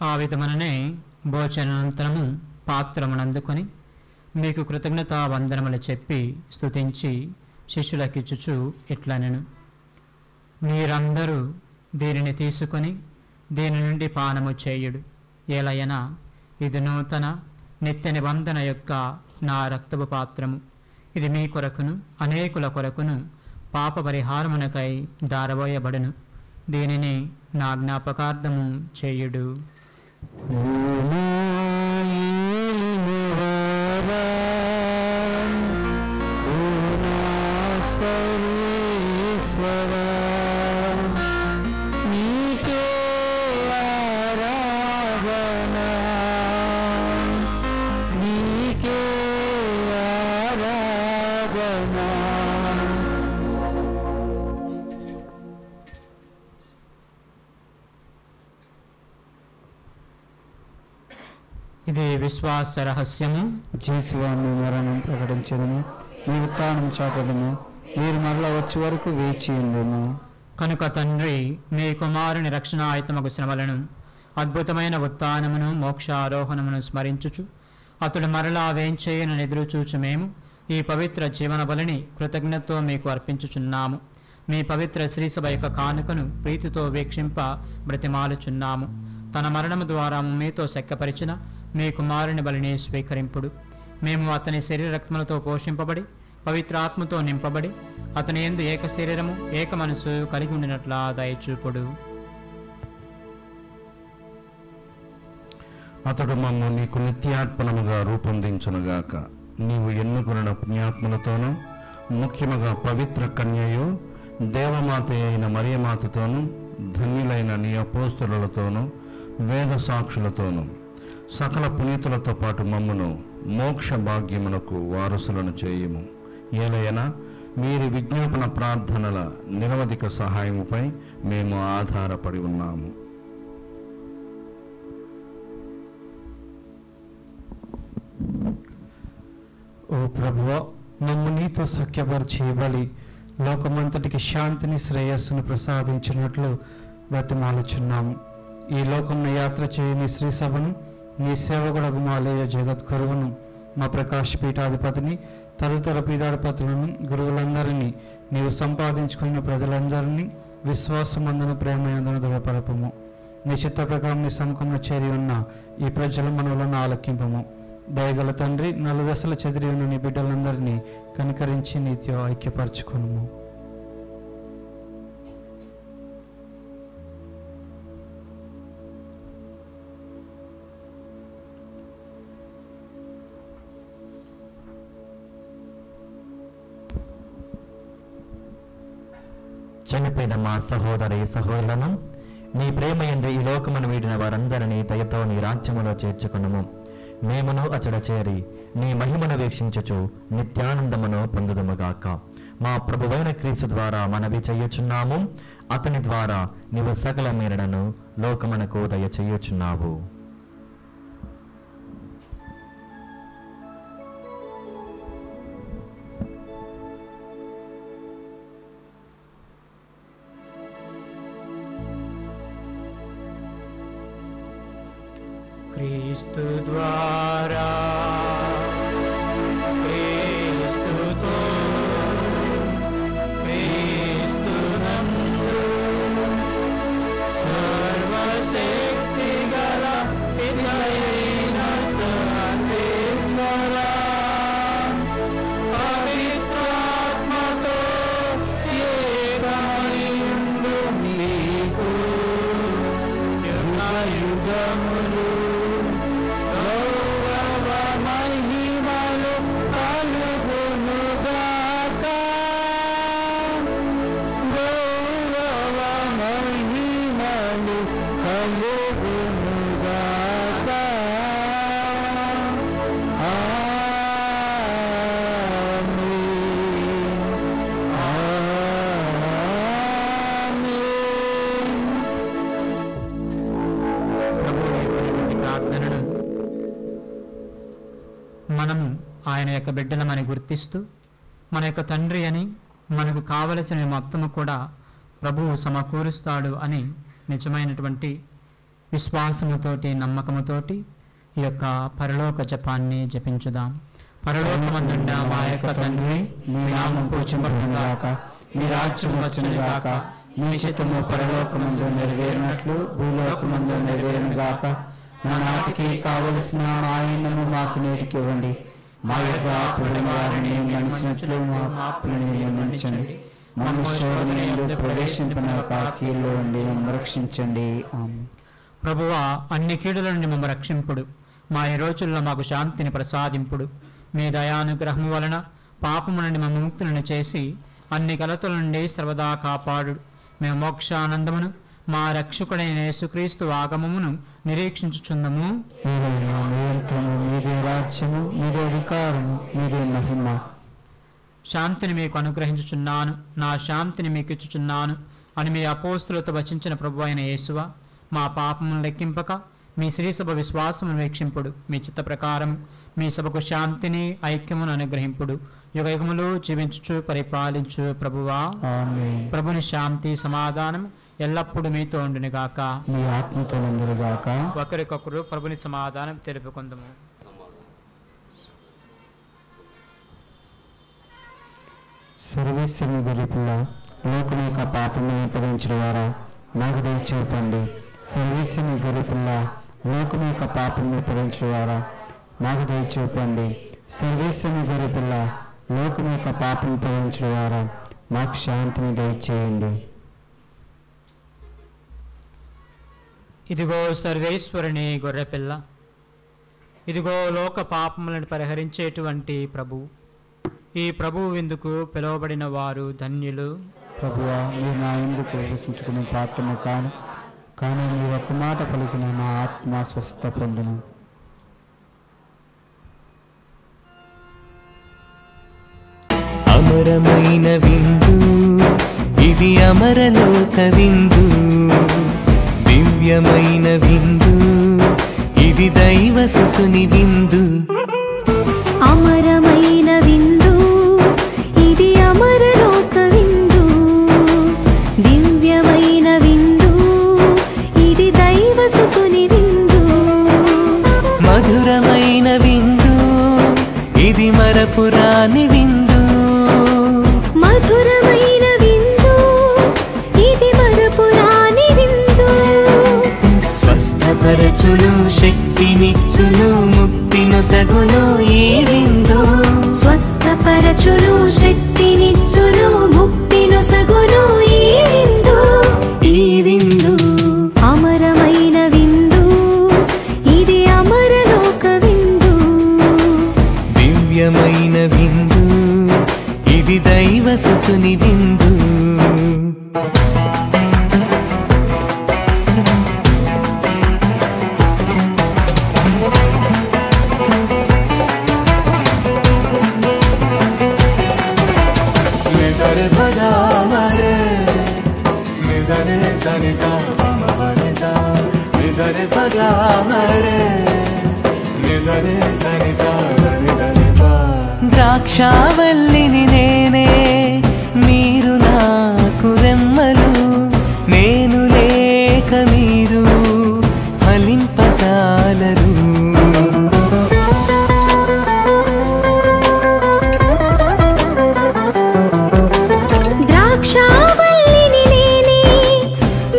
ఆ విధముననే భోజనానంతరము పాత్రమునందుకొని మీకు కృతజ్ఞతా వందనములు చెప్పి స్తుతించి శిష్యులకిచ్చుచు ఇట్లనెను: మీరందరూ దీనిని తీసుకొని దీని నుండి పానము చేయుడు. ఏలయనా ఇది నూతన నిత్య నిబంధన యొక్క నా రక్తపు పాత్రము. ఇది మీ కొరకును అనేకుల కొరకును పాప పరిహారమునకై దారబోయబడును. దీనిని నా జ్ఞాపకార్థము చేయుడు. సర్వేశ్వరా నీకే ఆరాధన, నీకే ఆరాధన. ఇది విశ్వాస రహస్యము. జీసువాన్ని మరణం ప్రకటించదము, మీ ఉత్థానం చాటదము, మీరు మరలా వచ్చే వరకు వేచి ఉందము. కనుక తండ్రి, మీ కుమారుని రక్షణాయుతమగు శ్రమలను, అద్భుతమైన ఉత్థానమును మోక్షారోహణమును స్మరించుచు అతడు మరలా వేంచేయను ఎదురుచూచు మేము ఈ పవిత్ర జీవన బలిని కృతజ్ఞతతో మీకు అర్పించుచున్నాము. మీ పవిత్ర శ్రీసభ యొక్క కానుకను ప్రీతితో వీక్షింప బ్రతిమాలుచున్నాము. తన మరణము ద్వారా మీతో సెక్కపరిచిన మీ కుమారుని బలిని స్వీకరింపుడు. మేము అతని శరీర రక్తములతో పోషింపబడి పవిత్రాత్మతో నింపబడి అతని యందు ఏక శరీరము ఏక మనసు కలిగి ఉండినట్లా దయచూపుడు. అతడు మమ్ము నీకు నిత్యార్పణముగా రూపొందించునుగాక. నీవు ఎన్నుకున్న పుణ్యాత్మలతోనూ ముఖ్యముగా పవిత్ర కన్యయు దేవమాత అయిన మరియమాతతోనూ ధన్యులైన నీ అపోస్తలులతోనూ వేద సాక్షులతోనూ సకల పునీతులతో పాటు మమ్మును మోక్ష భాగ్యమునకు వారసులను చేయుము. ఏలయనా వీరి విజ్ఞాపన ప్రార్థనల నిరవధిక సహాయముపై మేము ఆధారపడి ఉన్నాము. ఓ ప్రభువా, మమ్ము నీతో సఖ్యపరిచే బలి లోకమంతటికి శాంతిని శ్రేయస్సును ప్రసాదించినట్లు బ్రతిమాలుచున్నాము. ఈ లోకంలో యాత్ర చేయని శ్రీ సభను, నీ సేవకుడకు మాలయ జగద్గురువును, మా ప్రకాశ పీఠాధిపతిని, తదితర పీఠాధిపతులను, గురువులందరినీ, నీవు సంపాదించుకున్న ప్రజలందరినీ విశ్వాసమందును ప్రేమయందును దృఢపరపము. నీ చిత్త ప్రకారం నీ సముఖంలో చేరి ఉన్న ఈ ప్రజల మనవులను ఆలకింపము. దయగల తండ్రి, నలుదశల చెదిరి ఉన్న నీ బిడ్డలందరినీ కనికరించి నీతో ఐక్యపరచుకును. చనిపోయిన మా సహోదరి సహోదరులను నీ ప్రేమయందు ఈ లోకమును వీడిన వారందరినీ దయతో నీ రాజ్యములో చేర్చుకునుము. మేమును అచడ చేరి నీ మహిమను వీక్షించుచు నిత్యానందమును పొందుదుముగాక. మా ప్రభువైన క్రీస్తు ద్వారా మనవి చేయుచున్నాము. అతని ద్వారా నీవు సకల మేరడను లోకమునకు దయచేయుచున్నావు. క్రీస్తు ద్వారా క్రీస్తుతో క్రీస్తునందు సర్వశక్తి గల పితయైన సర్వేశ్వరా, పవిత్రాత్మతో ఏకమయుండు నీకు యుగయుగములు మనము ఆయన యొక్క బిడ్డలమని గుర్తిస్తూ మన యొక్క తండ్రి అని మనకు కావలసిన మొత్తము కూడా ప్రభువు సమకూరుస్తాడు అని నిజమైనటువంటి విశ్వాసముతోటి నమ్మకముతోటి ఈ యొక్క పరలోక జపాన్ని జపించుదాం. పరలోకమందుండ మా యొక్క తండ్రి, మీ నామం పూజింపబడునుగాక, మీ రాజ్యం వచ్చునుగాక, మీ చిత్తము పరలోకమందు నెరవేరినట్లు భూలోకమందు నెరవేరునుగాక. మా నాటికి కావలసిన ఆయనను మాకు నేటికి ఇవ్వండి. మా యొక్క అప్పుల వారిని మన్నించినట్లు మా అప్పులను మన్నించండి. మమ్ము శోధనయందు ప్రవేశింపనక కీడులో ఉండి మమ్ము రక్షించండి. ఆమేన్. ప్రభువా, అన్ని కీడుల నుండి మమ్ము రక్షింపుడు. మా ఈ రోజుల్లో మాకు శాంతిని ప్రసాదింపుడు. మీ దయానుగ్రహము వలన పాపము నుండి మమ్ము ముక్తులను చేసి అన్ని కలతల నుండి సర్వదా కాపాడు. మేము మోక్షానందమును మా రక్షకుడైన యేసుక్రీస్తు ఆగమమును నిరీక్షించుచుందము. మీదే రాజ్యము, మీదే అధికారము, మీదే మహిమ. శాంతిని మీకు అనుగ్రహించుచున్నాను, నా శాంతిని మీకు ఇచ్చుచున్నాను అని మీ అపోస్తులతో వచించిన ప్రభు అయిన యేసువ, మా పాపమును లెక్కింపక మీ శ్రీసభ విశ్వాసమును వీక్షింపుడు. మీ చిత్త ప్రకారం మీ సభకు శాంతిని ఐక్యమును అనుగ్రహింపుడు. యుగయుగములు జీవించుచు పరిపాలించు ప్రభువా. ప్రభుని శాంతి సమాధానం ఎల్లప్పుడూ మీతో ఉండునుగాక, మీ ఆత్మతో ఉండునుగాక. ఒకరికొకరు ప్రభుని సమాధానం తెలుపుకుందాము. సర్వేశ్వరుని గొర్రెపిల్ల, లోకం యొక్క పాపములను భరించిన వారా నాకు దయచూపండి. సర్వేశ్వరుని గొర్రెపిల్ల, లోకం యొక్క పాపములను భరించిన వారా నాకు దయచూపండి. సర్వేశ్వరుని గొర్రెపిల్ల, లోకం యొక్క పాపం భరించిన వారా మాకు శాంతిని దయచేయండి. ఇదిగో సర్వేశ్వరుని గొర్రెపిల్ల, ఇదిగో లోక పాపములను పరిహరించేటువంటి ప్రభు. ఈ ప్రభువు విందుకు పిలువబడిన వారు ధన్యులు. ప్రభువా, మీరు నా ఎందుకు ప్రవేశించుకునే పాత్రను కాను, కానీ మీరు ఒక్క మాట పలికిన నా ఆత్మ స్వస్థ పొందును. అమరమైన విందు ఇది, అమరలోక విందు, దివ్యమైన విందు ఇది, దైవసుతుని విందు. అమరమైన విందు ఇది, అమరలోక విందు, దివ్యమైన విందు ఇది, దైవసుతుని విందు. మధురమైన విందు ఇది, మరపురాని విందు. మధురమైన విందు ఇది, మరపురాని విందు. స్వస్థపరచును, శక్తినిచ్చును, ముక్తినొసగును ఈ విందు. స్వస్థపరచును, శక్తినిచ్చును, ముక్తినొసగును ఈ విందు. ఈ విందు అమరమైన విందు ఇది, అమరలోక విందు, దివ్యమైన విందు ఇది, దైవసుతుని విందు. నిజరే సనిస పమవనిస నిజరే పదామరే నిజరే సనిస నిజరే పా. ద్రాక్షావల్లిని నేనే, మీరు నాకు రెమ్మలు, నేను లేక మీరు ఫలింపజాలరు. ద్రాక్షావల్లిని నేనే,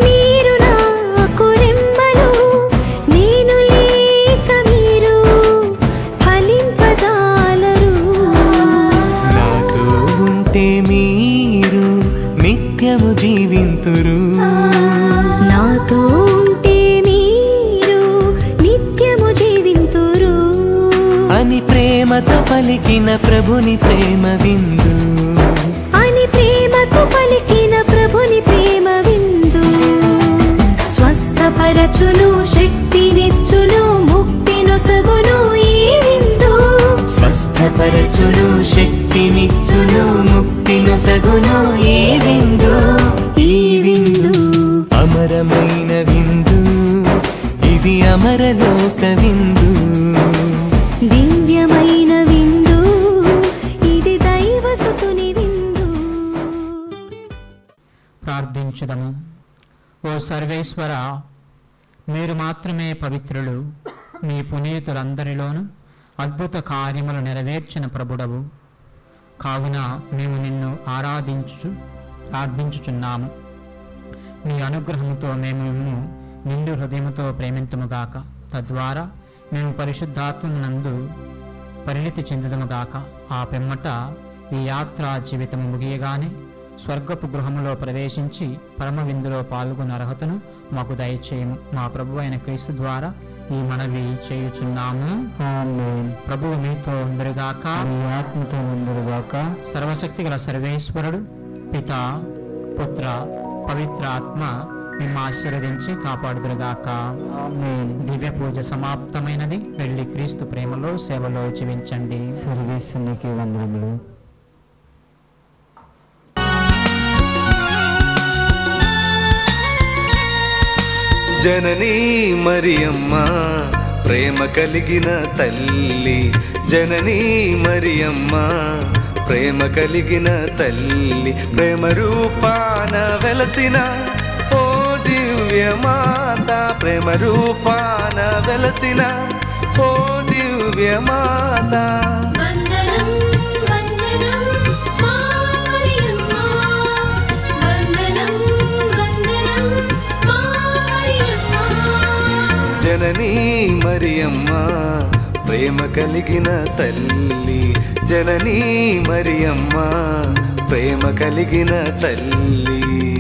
మీరు నాకు రెమ్మలు, నేను లేక మీరు ఫలింపజాలరు. నాతో ఉంటే మీరు నిత్యము జీవింతురు, నాతో ఉంటే మీరు నిత్యము జీవింతురు అని ప్రేమతో పలికిన ప్రభుని ప్రేమ విందు, అని ప్రేమతో పలికిన ప్రభుని ప్రేమ విందు. స్వస్థపరచును, శక్తినిచ్చును, ముక్తినొసగును ఈ విందు. స్వస్థపరచును, శక్తినిచ్చును, ముక్తినొసగును ఈ విందు. ఈ విందు అమరమైన విందు, ఇది అమరలోక విందు. దివ్యమైన విందు, ఇది దైవసుతుని విందు. ప్రార్థించుదము. ఓ సర్వేశ్వర, మీరు మాత్రమే పవిత్రులు, మీ పునీతులందరిలోనూ అద్భుత కార్యములు నెరవేర్చిన ప్రభుడవు. కావున మేము నిన్ను ప్రార్థించుచున్నాము. మీ అనుగ్రహముతో మేము నిన్ను నిండు హృదయముతో ప్రేమింతుముగాక. తద్వారా మేము పరిశుద్ధాత్మనందు పరిణితి చెందుదముగాక. ఆ పిమ్మట ఈ యాత్రా జీవితము ముగియగానే స్వర్గపు గృహములో ప్రవేశించి పరమ విందులో పాల్గొన్న అర్హతను మాకు దయచేయము. మా ప్రభు అయిన క్రీస్తు ద్వారా ఈ మనవి చేయుచున్నాము. ఆమేన్. ప్రభువు మీతో ఉందరుగాక, మీ ఆత్మతో ఉందరుగాక. సర్వశక్తి గల సర్వేశ్వరుడు పిత, పుత్ర, పవిత్ర ఆత్మ మిమ్మ ఆశీర్వదించి కాపాడుదురుగాక. ఆమేన్. దివ్య పూజ సమాప్తమైనది. వెళ్ళి క్రీస్తు ప్రేమలో సేవలో జీవించండి. సర్వేశ్వరునికి వందనములు. జననీ మరియమ్మ ప్రేమ కలిగిన తల్లి, జననీ మరియమ్మ ప్రేమ కలిగిన తల్లి, ప్రేమ రూపాన వెలసిన ఓ దివ్య మాత, ప్రేమ రూపాన వెలసిన ఓ దివ్య మాత. వందనం వందనం మా మరియమ్మ, వందనం వందనం మా మరియమ్మ. జననీ మరియమ్మ ప్రేమ కలిగిన తల్లి, జననీ మరియమ్మ ప్రేమ కలిగిన తల్లి.